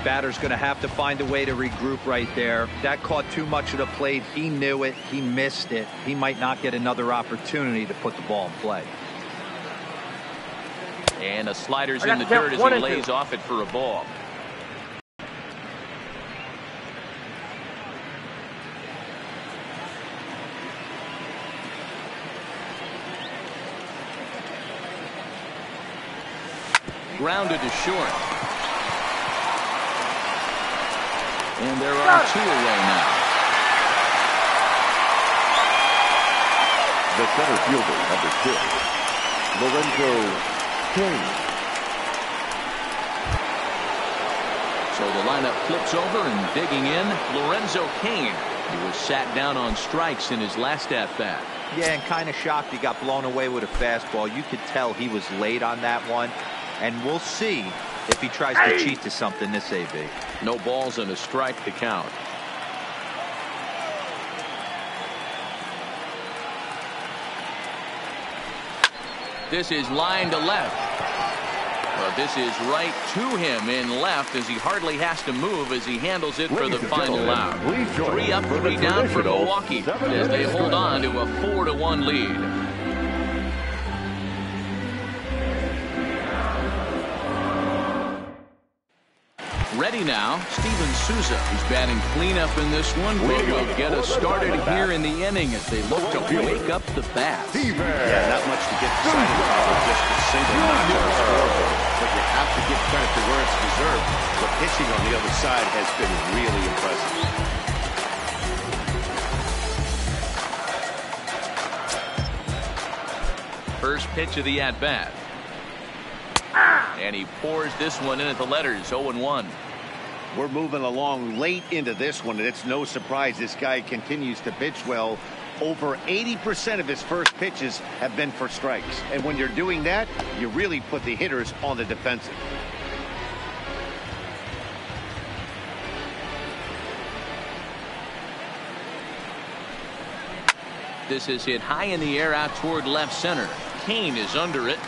Batter's going to have to find a way to regroup right there. That caught too much of the plate. He knew it. He missed it. He might not get another opportunity to put the ball in play. And the slider's in the dirt as he lays off it for a ball. Grounded to short. And there are 2 away now. The center fielder, number 6, Lorenzo Kane. So the lineup flips over and digging in, Lorenzo Kane. He was sat down on strikes in his last at-bat. Yeah, and kind of shocked he got blown away with a fastball. You could tell he was late on that one. And we'll see if he tries to cheat to something this AB. No balls and a strike to count. This is line to left. But this is right to him in left as he hardly has to move as he handles it for the final out. 3 up, 3 down for Milwaukee as they hold on to a 4-1 lead. Ready now, Steven Souza. He's batting cleanup in this one, but will get us started here in the inning as they look to wake up the bats. Yeah, not much to get excited about with just a single notch on the scoreboard. But you have to give credit to where it's deserved. The pitching on the other side has been really impressive. First pitch of the at-bat. And he pours this one in at the letters, 0-1. We're moving along late into this one, and it's no surprise this guy continues to pitch well. Over 80% of his first pitches have been for strikes. And when you're doing that, you really put the hitters on the defensive. This is hit high in the air out toward left center. Kane is under it.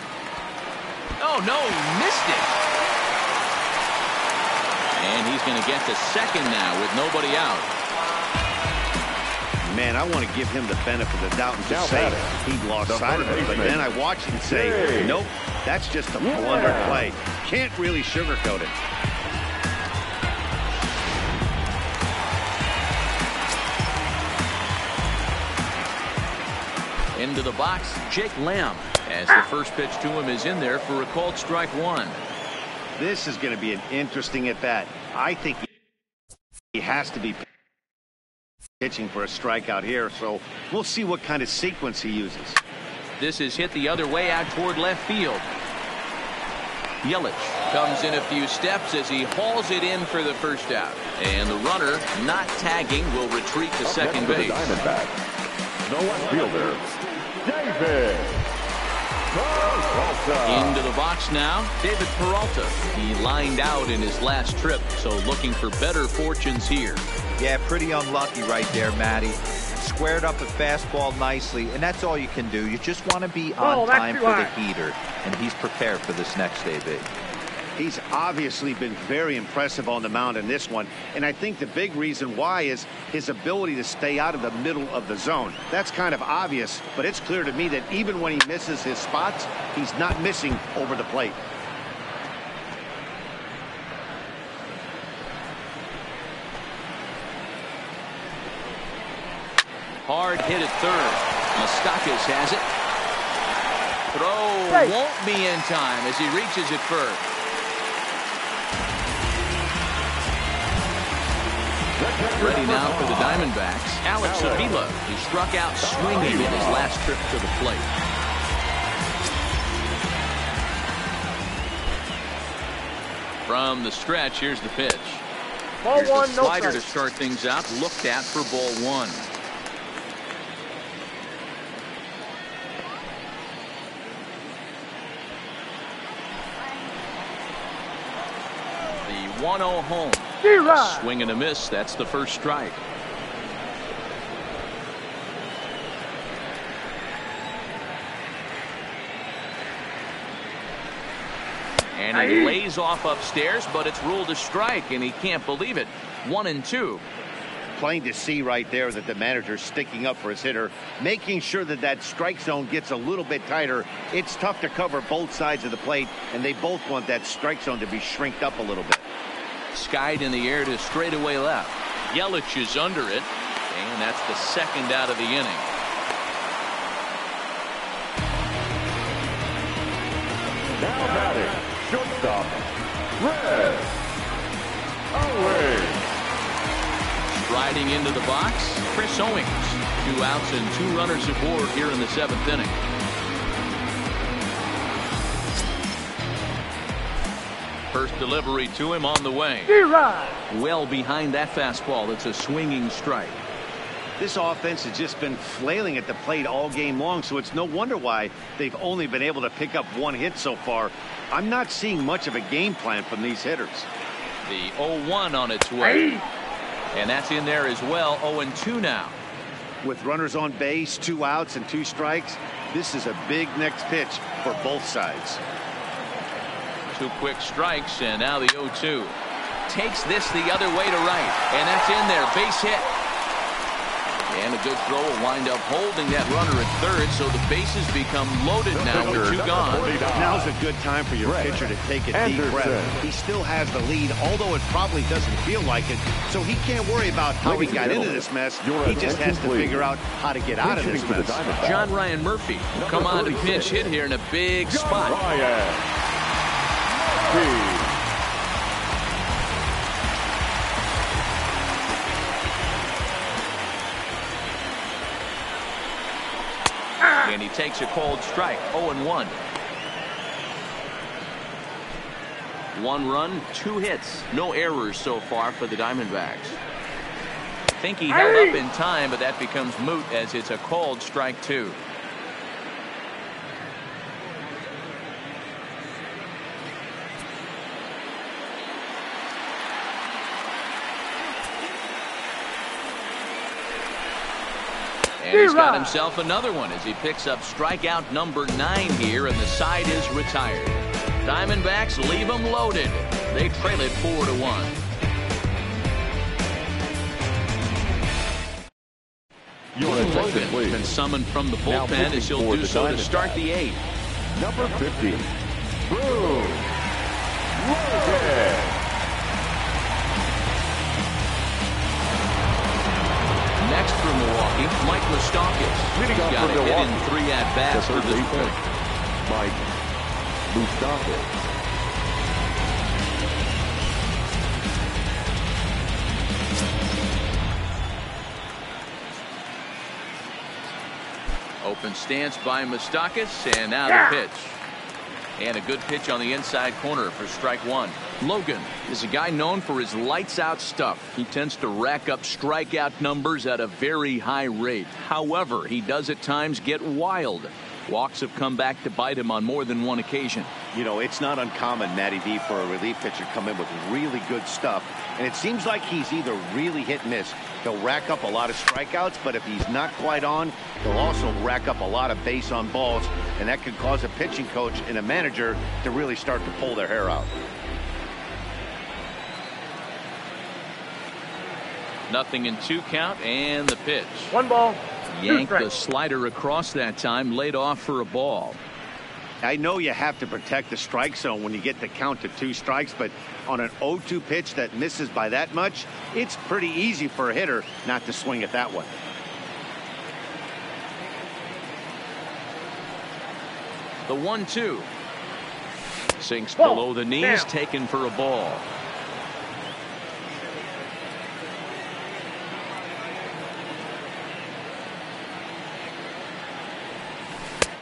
Oh, no, he missed it. And he's going to get to second now with nobody out. Man, I want to give him the benefit of the doubt and just say he lost sight of it. But then I watch him say, nope, that's just a blunder play. Can't really sugarcoat it. Into the box, Jake Lamb, as the first pitch to him is in there for a called strike 1. This is going to be an interesting at-bat. I think he has to be pitching for a strikeout here, so we'll see what kind of sequence he uses. This is hit the other way out toward left field. Yelich comes in a few steps as he hauls it in for the first out. And the runner, not tagging, will retreat to second base. Diamondbacks, the left fielder, David Peralta. Into the box now, David Peralta. He lined out in his last trip, so looking for better fortunes here. Yeah, pretty unlucky right there, Matty. Squared up a fastball nicely, and that's all you can do. You just want to be on time for the heater, and he's prepared for this next AB. He's obviously been very impressive on the mound in this one, and I think the big reason why is his ability to stay out of the middle of the zone. That's kind of obvious, but it's clear to me that even when he misses his spots, he's not missing over the plate. Hard hit at third. Moustakas has it. Throw won't be in time as he reaches it first. Ready now for the Diamondbacks, Alex Avila, who struck out swinging in his last trip to the plate. From the stretch, here's the pitch. Ball Here's one, the no slider to strikes. start things out, looked at for ball one. The 1-0 home. D-Rod. Swing and a miss. That's the first strike. And he lays off upstairs, but it's ruled a strike, and he can't believe it. 1-2. Plain to see right there that the manager's sticking up for his hitter, making sure that that strike zone gets a little bit tighter. It's tough to cover both sides of the plate, and they both want that strike zone to be shrinked up a little bit. Skied in the air to straightaway left. Yelich is under it, and that's the second out of the inning. Now batting, shortstop, Red. Away. Striding into the box, Chris Owings. 2 outs and 2 runners aboard here in the 7th inning. First delivery to him on the way. D-Rod. Well behind that fastball. It's a swinging strike. This offense has just been flailing at the plate all game long, so it's no wonder why they've only been able to pick up 1 hit so far. I'm not seeing much of a game plan from these hitters. The 0-1 on its way. And that's in there as well. 0-2 now. With runners on base, 2 outs and 2 strikes, this is a big next pitch for both sides. 2 quick strikes, and now the 0-2. Takes this the other way to right, and that's in there. Base hit. And a good throw will wind up holding that runner at third, so the bases become loaded now with 2 gone. Now's a good time for your pitcher to take a deep breath. He still has the lead, although it probably doesn't feel like it, so he can't worry about how he got into this mess. He just has to figure out how to get out of this mess. John Ryan Murphy will come on to pinch hit here in a big spot. And he takes a cold strike. 0-1. 1 run, 2 hits. No errors so far for the Diamondbacks. Think he held up in time, but that becomes moot as it's a called strike 2. And he's got himself another one as he picks up strikeout number 9 here, and the side is retired. Diamondbacks leave them loaded. They trail it 4-1. Logan been summoned from the bullpen as he'll do so to start the 8th. Number 50, Brewers, Logan. Next for Milwaukee, Mike Moustakas. He's got a hit in 3 at-bats for this point. Mike Moustakas. Open stance by Moustakas, and now the pitch. And a good pitch on the inside corner for strike 1. Logan is a guy known for his lights-out stuff. He tends to rack up strikeout numbers at a very high rate. However, he does at times get wild. Walks have come back to bite him on more than 1 occasion. You know, it's not uncommon, Matty V, for a relief pitcher to come in with really good stuff. And it seems like he's either really hit and miss. He'll rack up a lot of strikeouts, but if he's not quite on, he'll also rack up a lot of base on balls. And that could cause a pitching coach and a manager to really start to pull their hair out. 0-2 count and the pitch. 1 ball. Yanked the slider across that time, laid off for a ball. I know you have to protect the strike zone when you get the count to 2 strikes, but on an 0-2 pitch that misses by that much, it's pretty easy for a hitter not to swing at that one. The 1-2. Sinks below the knees, taken for a ball.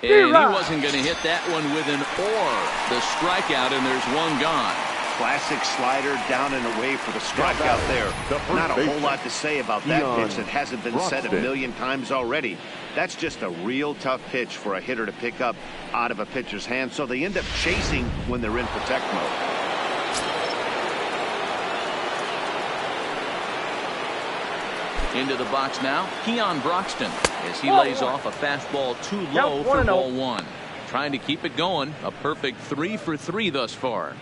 And he wasn't going to hit that one with an the strikeout, and there's one gone. Classic slider down and away for the strikeout there. Not a whole lot to say about that pitch that hasn't been said a million times already. That's just a real tough pitch for a hitter to pick up out of a pitcher's hand, so they end up chasing when they're in protect mode. Into the box now, Keon Broxton, as he lays off a fastball too low for ball 1. Trying to keep it going. A perfect 3 for 3 thus far.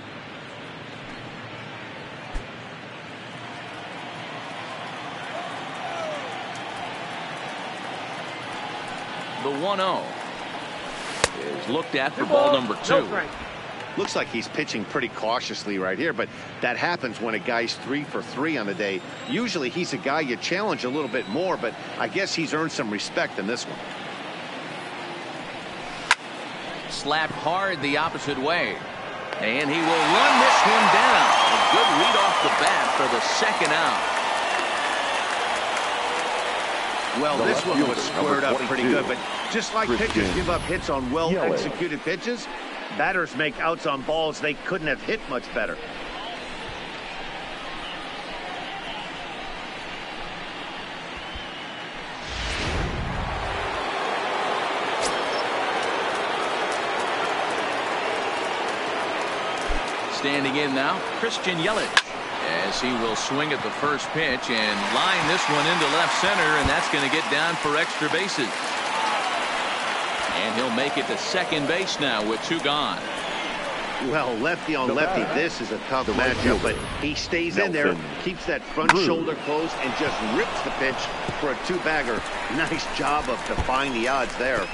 The 1-0 is looked at for ball number 2. Looks like he's pitching pretty cautiously right here, but that happens when a guy's 3 for 3 on the day. Usually he's a guy you challenge a little bit more, but I guess he's earned some respect in this one. Slapped hard the opposite way, and he will run this one down. A good lead off the bat for the second out. Well, this one was squared up pretty good, but just like pitchers give up hits on well-executed pitches, batters make outs on balls they couldn't have hit much better. Standing in now, Christian Yelich, as he will swing at the first pitch and line this one into left center, and that's going to get down for extra bases. And he'll make it to second base now with 2 gone. Well, lefty on lefty, this is a tough matchup, but he stays in there, keeps that front shoulder closed, and just rips the pitch for a 2-bagger. Nice job of defying the odds there.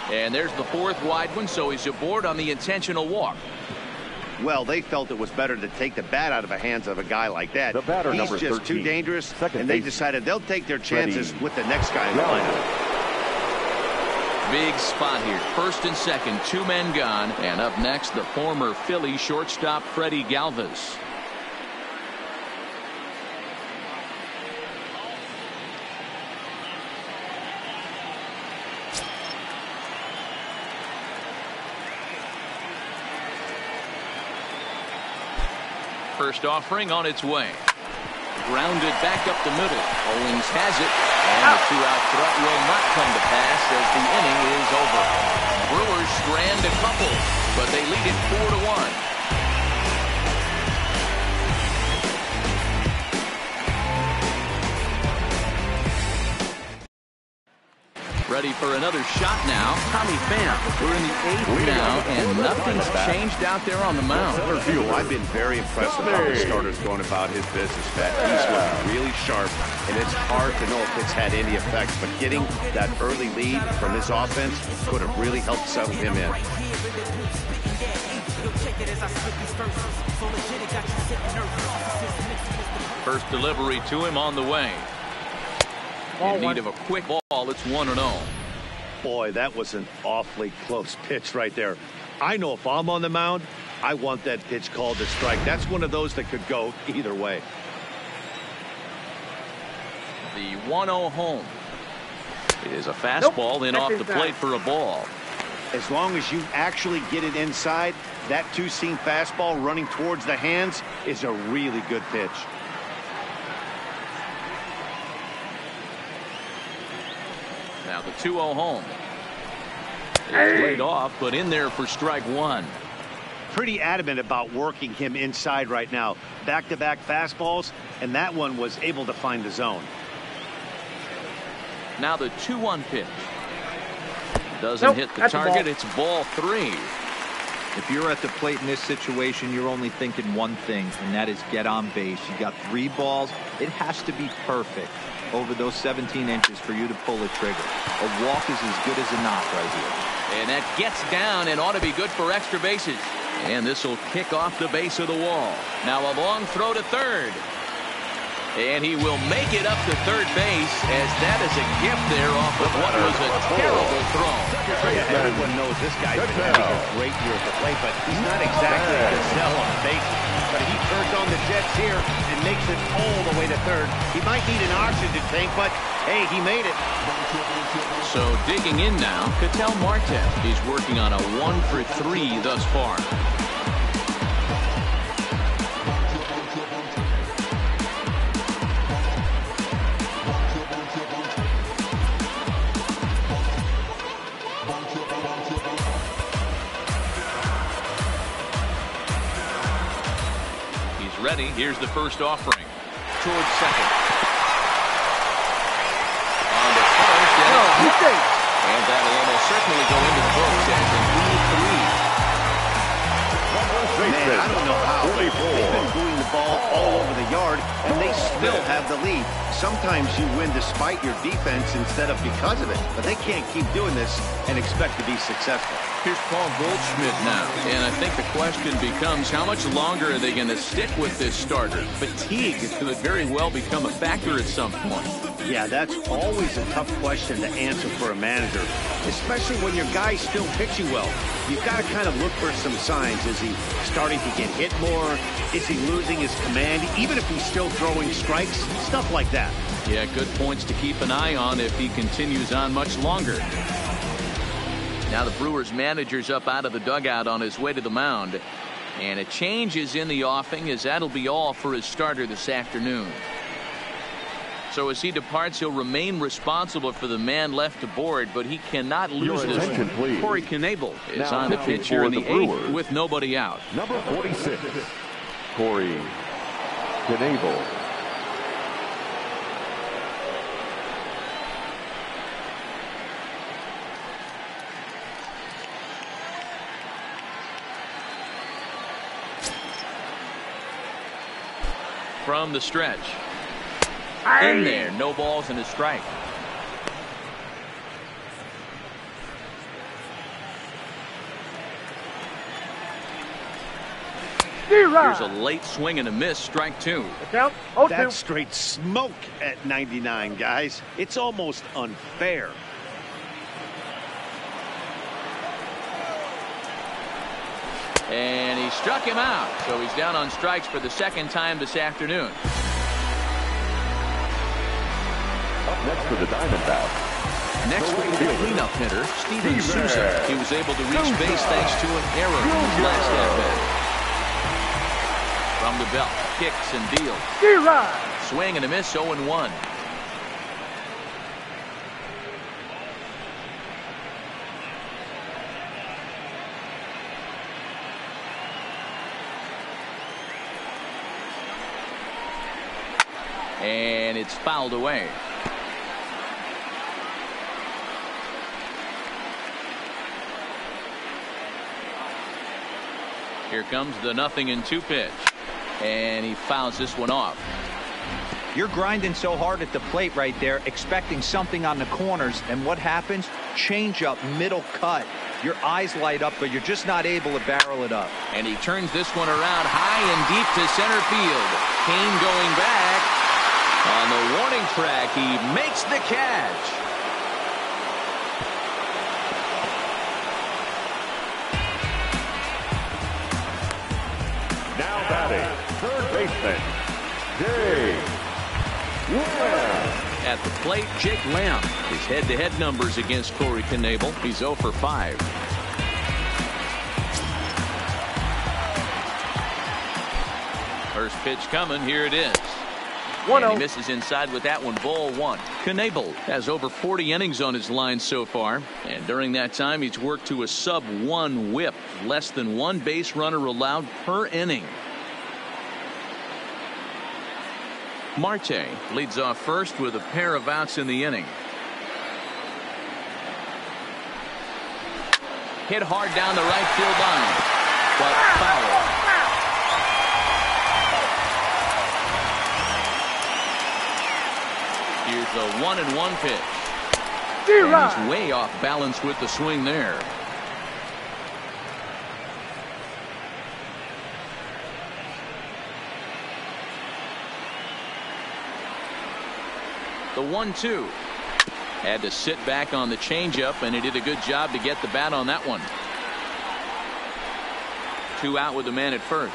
And there's the 4th wide one, so he's aboard on the intentional walk. Well, they felt it was better to take the bat out of the hands of a guy like that. The batter, He's number just 13, too dangerous, and they decided they'll take their chances with the next guy in the lineup. Big spot here. First and second, 2 men gone. And up next, the former Philly shortstop Freddie Galvis. First offering on its way. Grounded back up the middle. Owings has it. And the 2-out threat will not come to pass as the inning is over. Brewers strand a couple, but they lead it 4-1. Ready for another shot now. Tommy Pham. We're in the 8th now, and nothing's changed out there on the mound. I've been very impressed with how the starter's going about his business, Pat. He's looked really sharp, and it's hard to know if it's had any effect, but getting that early lead from his offense could have really helped settle him in. First delivery to him on the way. In need of a quick ball, it's 1-0. Boy, that was an awfully close pitch right there. I know if I'm on the mound, I want that pitch called a strike. That's one of those that could go either way. The 1-0 home. It is a fastball in off the plate for a ball. As long as you actually get it inside, that 2-seam fastball running towards the hands is a really good pitch. Now the 2-0 home. It's laid off, but in there for strike 1. Pretty adamant about working him inside right now. Back-to-back fastballs, and that one was able to find the zone. Now the 2-1 pitch. Doesn't hit the target. It's ball 3. If you're at the plate in this situation, you're only thinking one thing, and that is get on base. You got 3 balls. It has to be perfect over those 17 inches for you to pull a trigger. A walk is as good as a knock right here. And that gets down and ought to be good for extra bases. And this will kick off the base of the wall. Now a long throw to third. And he will make it up to third base, as that is a gift there off of what was a terrible throw. Yeah, everyone knows this guy's been having a great year at the plate, but he's not exactly a gazelle on the bases. But he turns on the jets here and makes it all the way to third. He might need an oxygen tank, but hey, he made it. So digging in now, Ketel Marte. He's working on a 1 for 3 thus far. Ready. Here's the first offering. Towards second. On to first. And that'll almost certainly go into the books as a lead 3. Man, I don't know how. They've been moving the ball all over the yard, and they still have the lead. Sometimes you win despite your defense instead of because of it. But they can't keep doing this and expect to be successful. Here's Paul Goldschmidt now. And I think the question becomes, how much longer are they going to stick with this starter? Fatigue could very well become a factor at some point. Yeah, that's always a tough question to answer for a manager, especially when your guy's still pitching well. You've got to kind of look for some signs. Is he starting to get hit more? Is he losing his command, even if he's still throwing strikes? Stuff like that. Yeah, good points to keep an eye on if he continues on much longer. Now the Brewers manager's up out of the dugout on his way to the mound. And a change is in the offing, as that'll be all for his starter this afternoon. So as he departs, he'll remain responsible for the man left aboard, but he cannot lose this one. Please. Corey Knebel is now on the pitch here in the Brewers, 8th with nobody out. Number 46, Corey Knebel. From the stretch. In there, no balls and a strike. Here's a late swing and a miss, strike 2. That's straight smoke at 99, guys. It's almost unfair. And he struck him out, so he's down on strikes for the second time this afternoon. Up next for the Diamondbacks. Next will be the cleanup hitter, Steven Souza. He was able to reach base thanks to an error in his last at-bat. From the belt, kicks and deals. Swing and a miss, 0-1. And it's fouled away. Here comes the 0-2 pitch. And he fouls this one off. You're grinding so hard at the plate right there, expecting something on the corners, and what happens? Change up, middle cut. Your eyes light up, but you're just not able to barrel it up. And he turns this one around high and deep to center field. Kane going back. On the warning track, he makes the catch. Now batting, third baseman, Jake Lamb. At the plate, Jake Lamb. His head-to-head numbers against Corey Knebel. He's 0 for 5. First pitch coming. Here it is. And he misses inside with that one, ball 1. Knebel has over 40 innings on his line so far, and during that time he's worked to a sub-1 whip, less than 1 base runner allowed per inning. Marte leads off first with a pair of outs in the inning. Hit hard down the right field line. But foul. Here's the 1-1 pitch. And he's way off balance with the swing there. The 1-2. Had to sit back on the changeup, and he did a good job to get the bat on that one. 2 out with the man at first.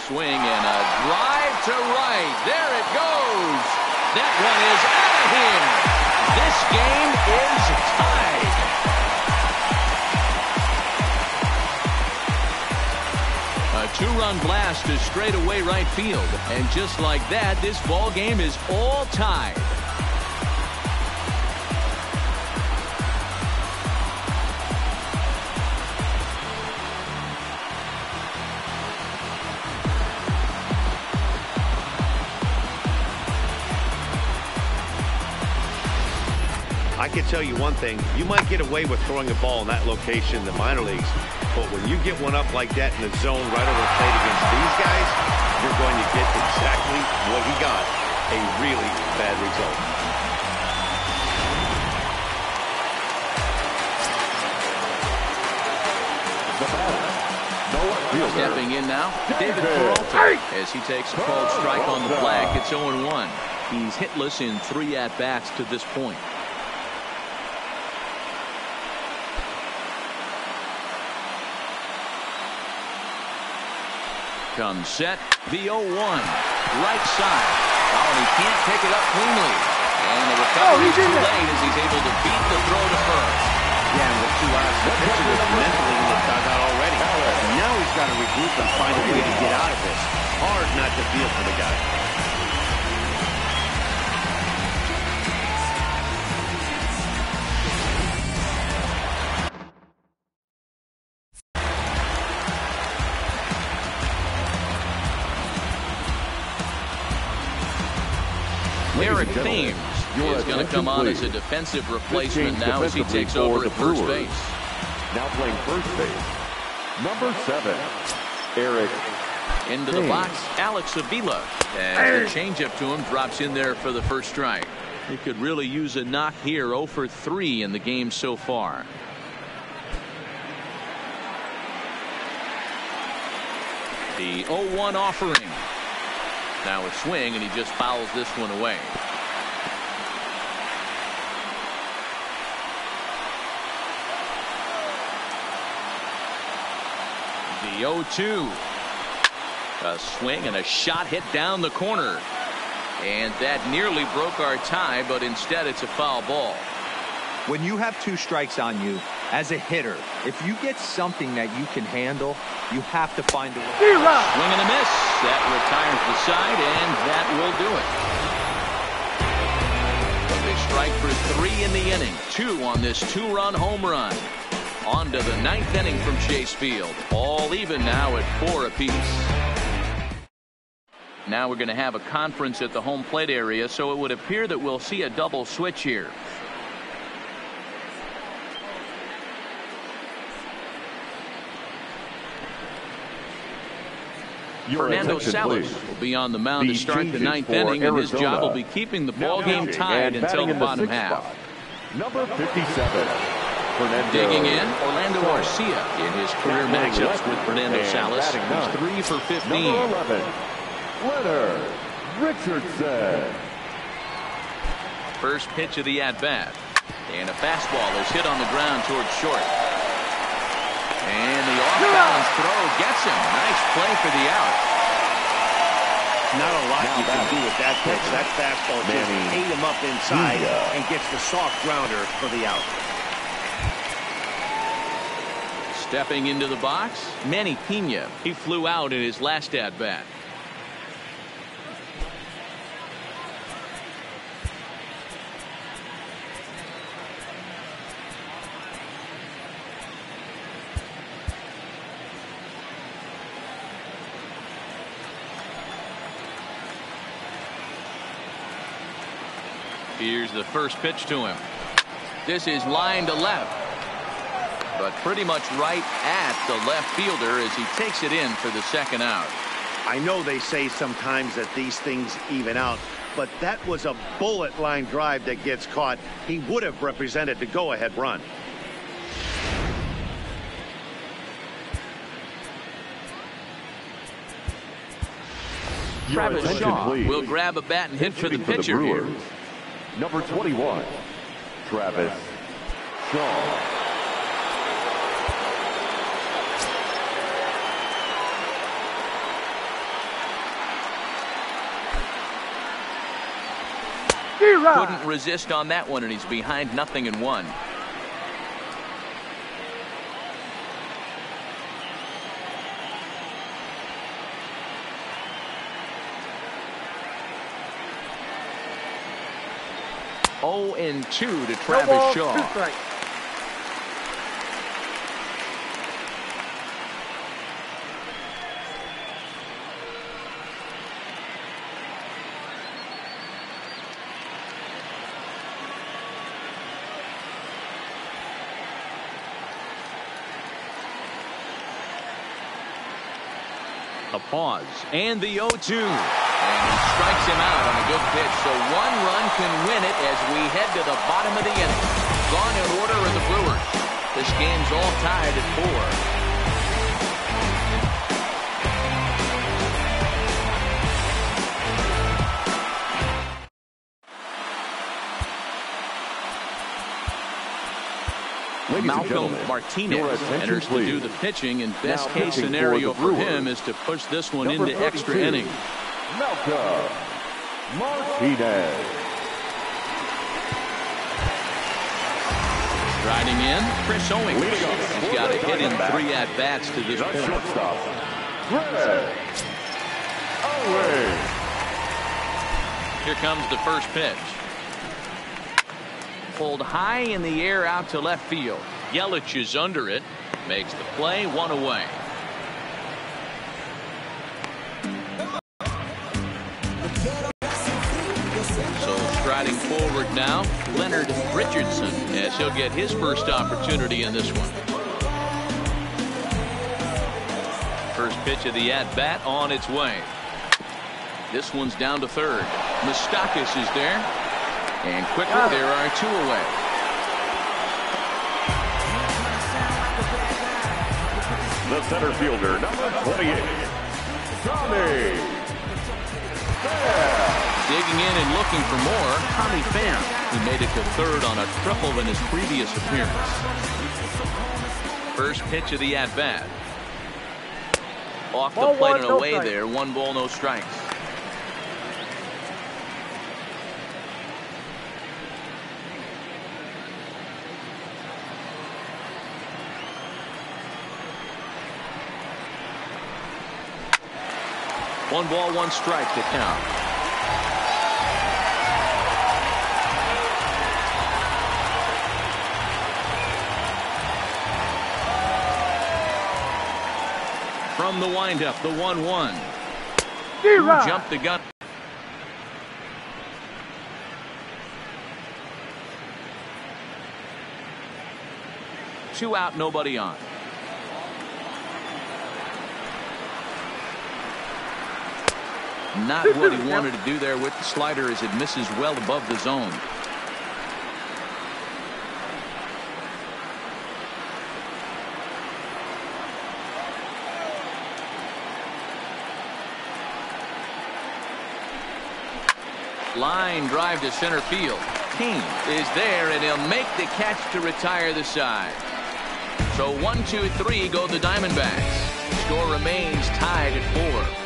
Swing and a drive to right. There it goes. That one is out of here. This game is tied. A 2-run blast to straightaway right field. And just like that, this ball game is all tied. I can tell you one thing, you might get away with throwing a ball in that location in the minor leagues, but when you get one up like that in the zone right over the plate against these guys, you're going to get exactly what he got, a really bad result. Stepping in now, David Peralta, as he takes a called strike on the flag. It's 0-1. He's hitless in 3 at-bats to this point. Comes set, the 0-1, right side. Oh, and he can't pick it up cleanly. And the recovery is too late as he's able to beat the throw to first. Yeah, and with 2 outs, the pitcher was mentally in the dugout already. And now he's got to regroup and find a way to get out of this. Hard not to feel for the guy. Eric Thames is going to come on as a defensive replacement now as he takes over at first base. Now playing first base, number 7, Eric. Into the box, Alex Avila. As the changeup to him drops in there for the first strike. He could really use a knock here. 0 for 3 in the game so far. The 0-1 offering. Now a swing, and he just fouls this one away. The 0-2. A swing and a shot hit down the corner. And that nearly broke our tie, but instead it's a foul ball. When you have 2 strikes on you, as a hitter, if you get something that you can handle, you have to find a way. Swing and a miss. That retires the side, and that will do it. But they strike for 3 in the inning. 2 on this 2-run home run. On to the 9th inning from Chase Field. All even now at 4 apiece. Now we're going to have a conference at the home plate area, so it would appear that we'll see a double switch here. Fernando Salas will be on the mound to start the 9th inning, and his job will be keeping the ball game tied until the bottom half. Number 57, Fernando. Digging in, Orlando Garcia in his career matchups with Fernando Salas. He's 3 for 15. Number 11, Leonard Richardson. First pitch of the at-bat. And a fastball is hit on the ground towards short. And the off-balance throw gets him. Nice play for the out. Not a lot you can do with that pitch. That fastball just ate him up inside and gets the soft grounder for the out. Stepping into the box, Manny Pena. He flew out in his last at-bat. Here's the first pitch to him. This is line to left, but pretty much right at the left fielder as he takes it in for the second out. I know they say sometimes that these things even out, but that was a bullet line drive that gets caught. He would have represented the go-ahead run. Travis Shaw will grab a bat and hit for the pitcher here. Number 21, Travis Shaw. Couldn't resist on that one, and he's behind 0-1. Oh, and 2 to Travis Shaw. A pause and the 0-2, and he strikes him out on a good pitch, so 1 run can win it as we head to the bottom of the inning. Gone in order are the Brewers. This game's all tied at 4. Malcolm Martinez enters to do the pitching, and best case scenario for him is to push this one into extra innings. Malcolm Martinez. Riding in, Chris Owings. He's got a hit in 3 at-bats to this point. Shortstop, Chris Owings. Here comes the first pitch. Pulled high in the air out to left field. Yelich is under it. Makes the play, 1 away. So striding forward now, Leonard Richardson, as he'll get his first opportunity in this one. First pitch of the at-bat on its way. This one's down to third. Moustakas is there. And quicker, there are 2 away. The center fielder, number 28, Tommy Pham. Digging in and looking for more, Tommy Pham, who made it to third on a triple in his previous appearance. First pitch of the at-bat. Off the plate and away there. 1 ball, no strikes. One ball, 1 strike to count. From the windup, the 1-1. Who jumped the gun? Two out, nobody on. Not what he wanted to do there with the slider as it misses well above the zone. Line drive to center field. King is there, and he'll make the catch to retire the side. So 1, 2, 3 go the Diamondbacks. Score remains tied at 4.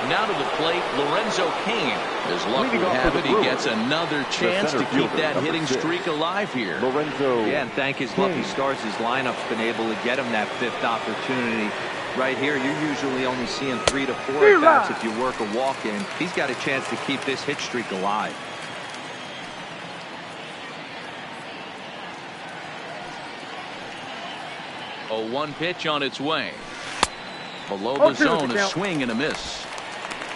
Now to the plate, Lorenzo Cain. As luck would have it, he gets another chance to keep that hitting streak alive here. Lorenzo. Yeah, and thank his lucky stars, his lineup's been able to get him that 5th opportunity. Right here, you're usually only seeing 3 to 4 at-bats if you work a walk-in. He's got a chance to keep this hit streak alive. A 1 pitch on its way. Below the zone, a swing and a miss.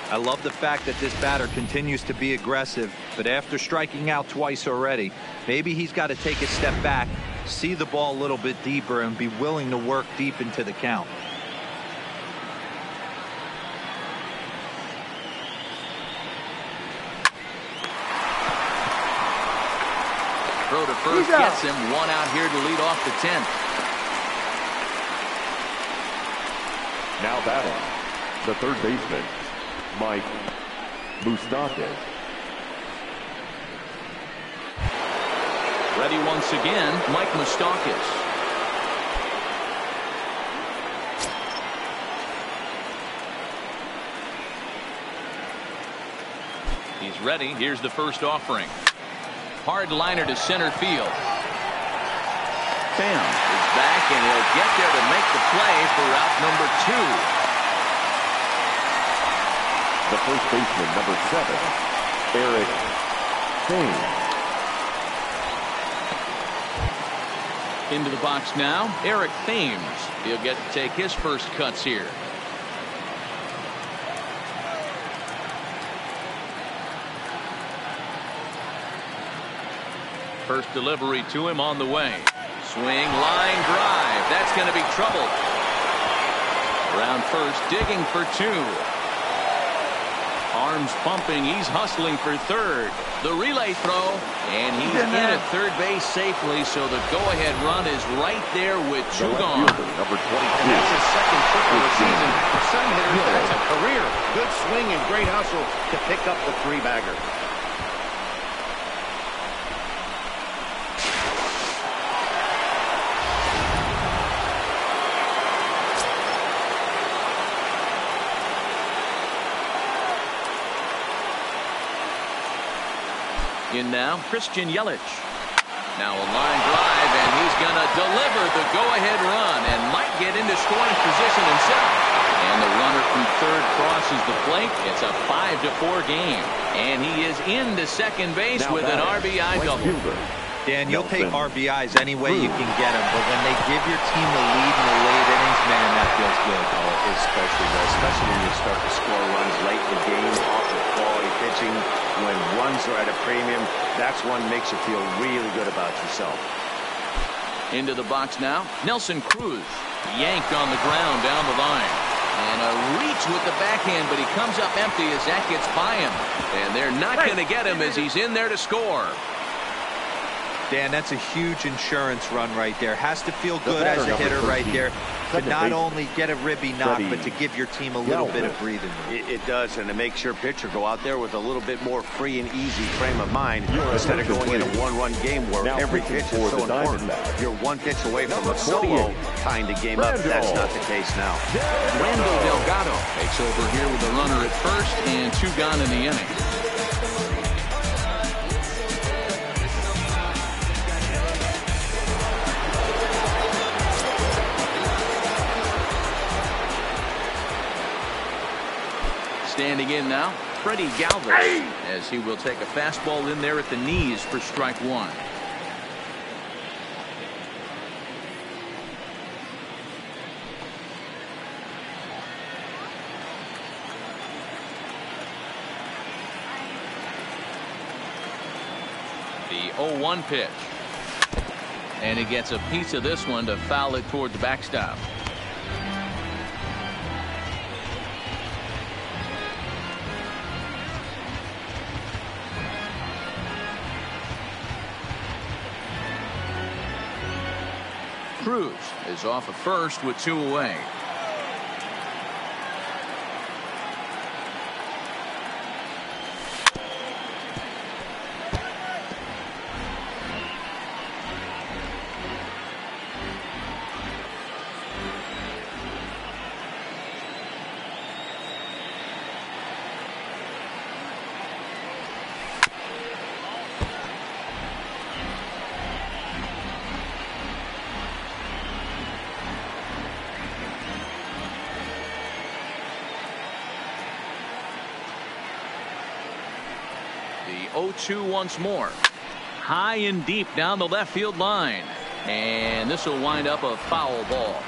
I love the fact that this batter continues to be aggressive, but after striking out twice already, maybe he's got to take a step back, see the ball a little bit deeper, and be willing to work deep into the count. Throw to first gets him. One out here to lead off the 10th. Now batting, the third baseman, Mike Moustakas. Ready once again, Mike Moustakas. He's ready. Here's the first offering. Hard liner to center field. Pham is back, and he'll get there to make the play for route number 2. The first baseman, number 7, Eric Pham. Into the box now, Eric Pham. He'll get to take his first cuts here. First delivery to him on the way. Swing, line drive. That's going to be trouble. Around first, digging for 2. Arms pumping. He's hustling for third. The relay throw, and he's in at third base safely, so the go-ahead run is right there with 2 gone. Number 22. And that's his second triple of the season. For some hitters, that's a career. Good swing and great hustle to pick up the 3-bagger. In now, Christian Yelich. Now a line drive, and he's going to deliver the go-ahead run and might get into scoring position himself. And the runner from third crosses the plate. It's a 5-4 game. And he is into second base now with an RBI double. Dan, you'll take RBIs any way you can get them, but when they give your team the lead in the late innings, man, that feels good. Oh, especially when you start to score runs late in the game off of quality pitching. When runs are at a premium, that's one makes you feel really good about yourself. Into the box now, Nelson Cruz. Yanked on the ground down the line. And a reach with the backhand, but he comes up empty as that gets by him. And they're not going to get him as he's in there to score. Dan, that's a huge insurance run right there. Has to feel good as a hitter right there to not only get a ribby knock, but to give your team a little bit of breathing room. It does, and it makes your pitcher go out there with a little bit more free and easy frame of mind instead of going in a one-run game where every pitch is so important. You're one pitch away from a solo tying the game up. That's not the case now. Randall Delgado takes over here with a runner at first and 2 gone in the inning. Standing in now, Freddie Galvis, as he will take a fastball in there at the knees for strike 1. The 0-1 pitch. And he gets a piece of this one to foul it toward the backstop. Cruz is off of first with 2 away. The 0-2 once more. High and deep down the left field line. And this will wind up a foul ball.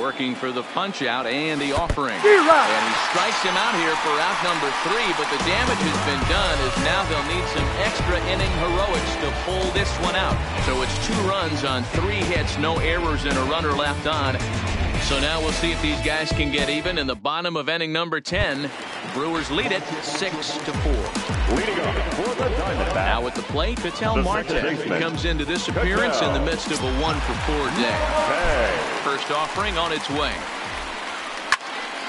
Working for the punch out and the offering. And he strikes him out here for out number 3, but the damage has been done as now they'll need some extra inning heroics to pull this one out. So it's 2 runs on 3 hits, no errors and a runner left on. So now we'll see if these guys can get even in the bottom of inning number 10. Brewers lead it 6-4. Leading off for the Diamondbacks. Now at the plate, Ketel Marte. He comes into this appearance in the midst of a 1-for-4 day. First offering on its way.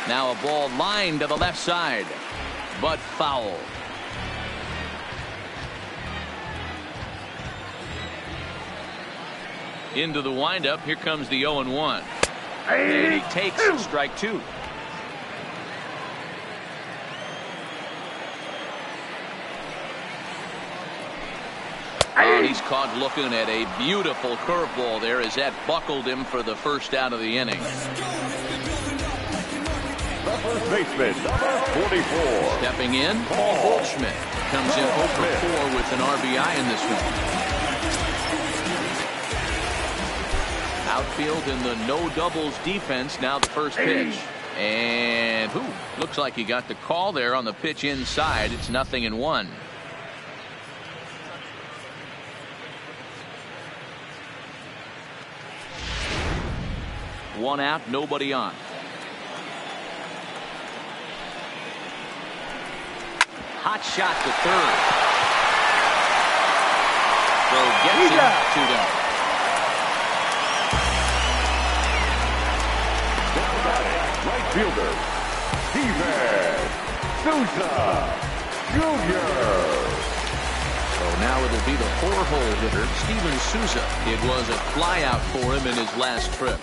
Now a ball lined to the left side, but foul. Into the windup. Here comes the 0-1. And he takes strike 2. He's caught looking at a beautiful curveball there as that buckled him for the first out of the inning. The first baseman, number 44. Stepping in, Paul Goldschmidt comes in 0-for-4 with an RBI in this one. Outfield in the no doubles defense. Now the first pitch. And looks like he got the call there on the pitch inside. It's 0-1. One out, nobody on. Hot shot to third. So gets him 2 down. Right fielder, Steven Souza Jr. So now it'll be the 4-hole hitter, Steven Souza. It was a flyout for him in his last trip.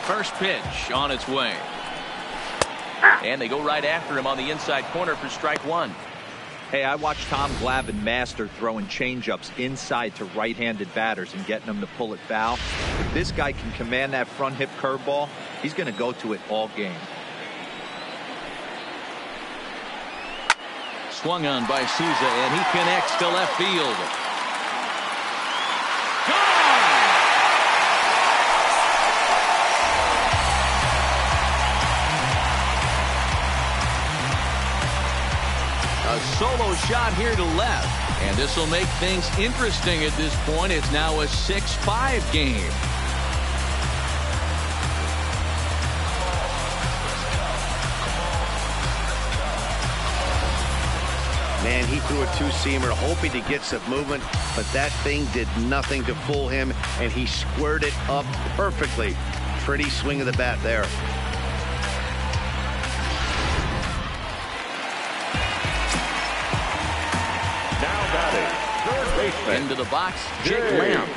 First pitch on its way. And they go right after him on the inside corner for strike 1. Hey, I watched Tom Glavine master throwing changeups inside to right-handed batters and getting them to pull it foul. If this guy can command that front hip curveball, he's going to go to it all game. Swung on by Souza, and he connects to left field. A solo shot here to left, and this will make things interesting at this point. It's now a 6-5 game. Man, he threw a 2-seamer hoping to get some movement, but that thing did nothing to fool him, and he squared it up perfectly. Pretty swing of the bat there. Into the box, Jake Lamb.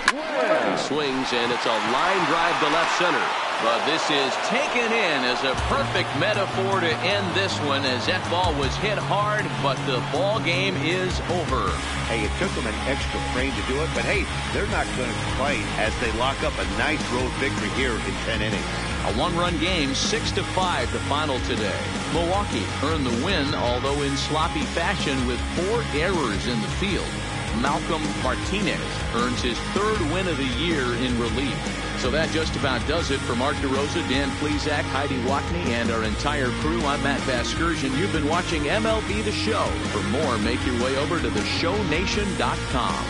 He swings, and it's a line drive to left center. But this is taken in as a perfect metaphor to end this one, as that ball was hit hard, but the ball game is over. Hey, it took them an extra frame to do it, but hey, they're not going to complain as they lock up a nice road victory here in 10 innings. A 1-run game, 6-5 the final today. Milwaukee earned the win, although in sloppy fashion with 4 errors in the field. Malcolm Martinez earns his 3rd win of the year in relief. So that just about does it for Mark DeRosa, Dan Plesac, Heidi Watney, and our entire crew. I'm Matt Vasgersian. You've been watching MLB The Show. For more, make your way over to theshownation.com.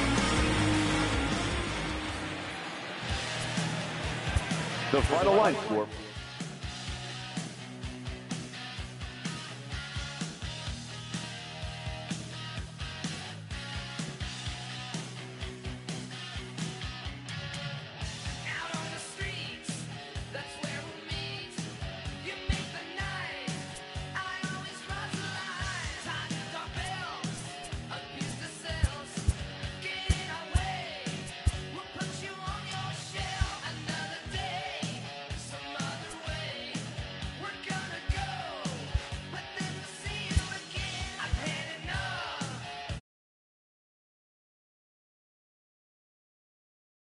The final line score.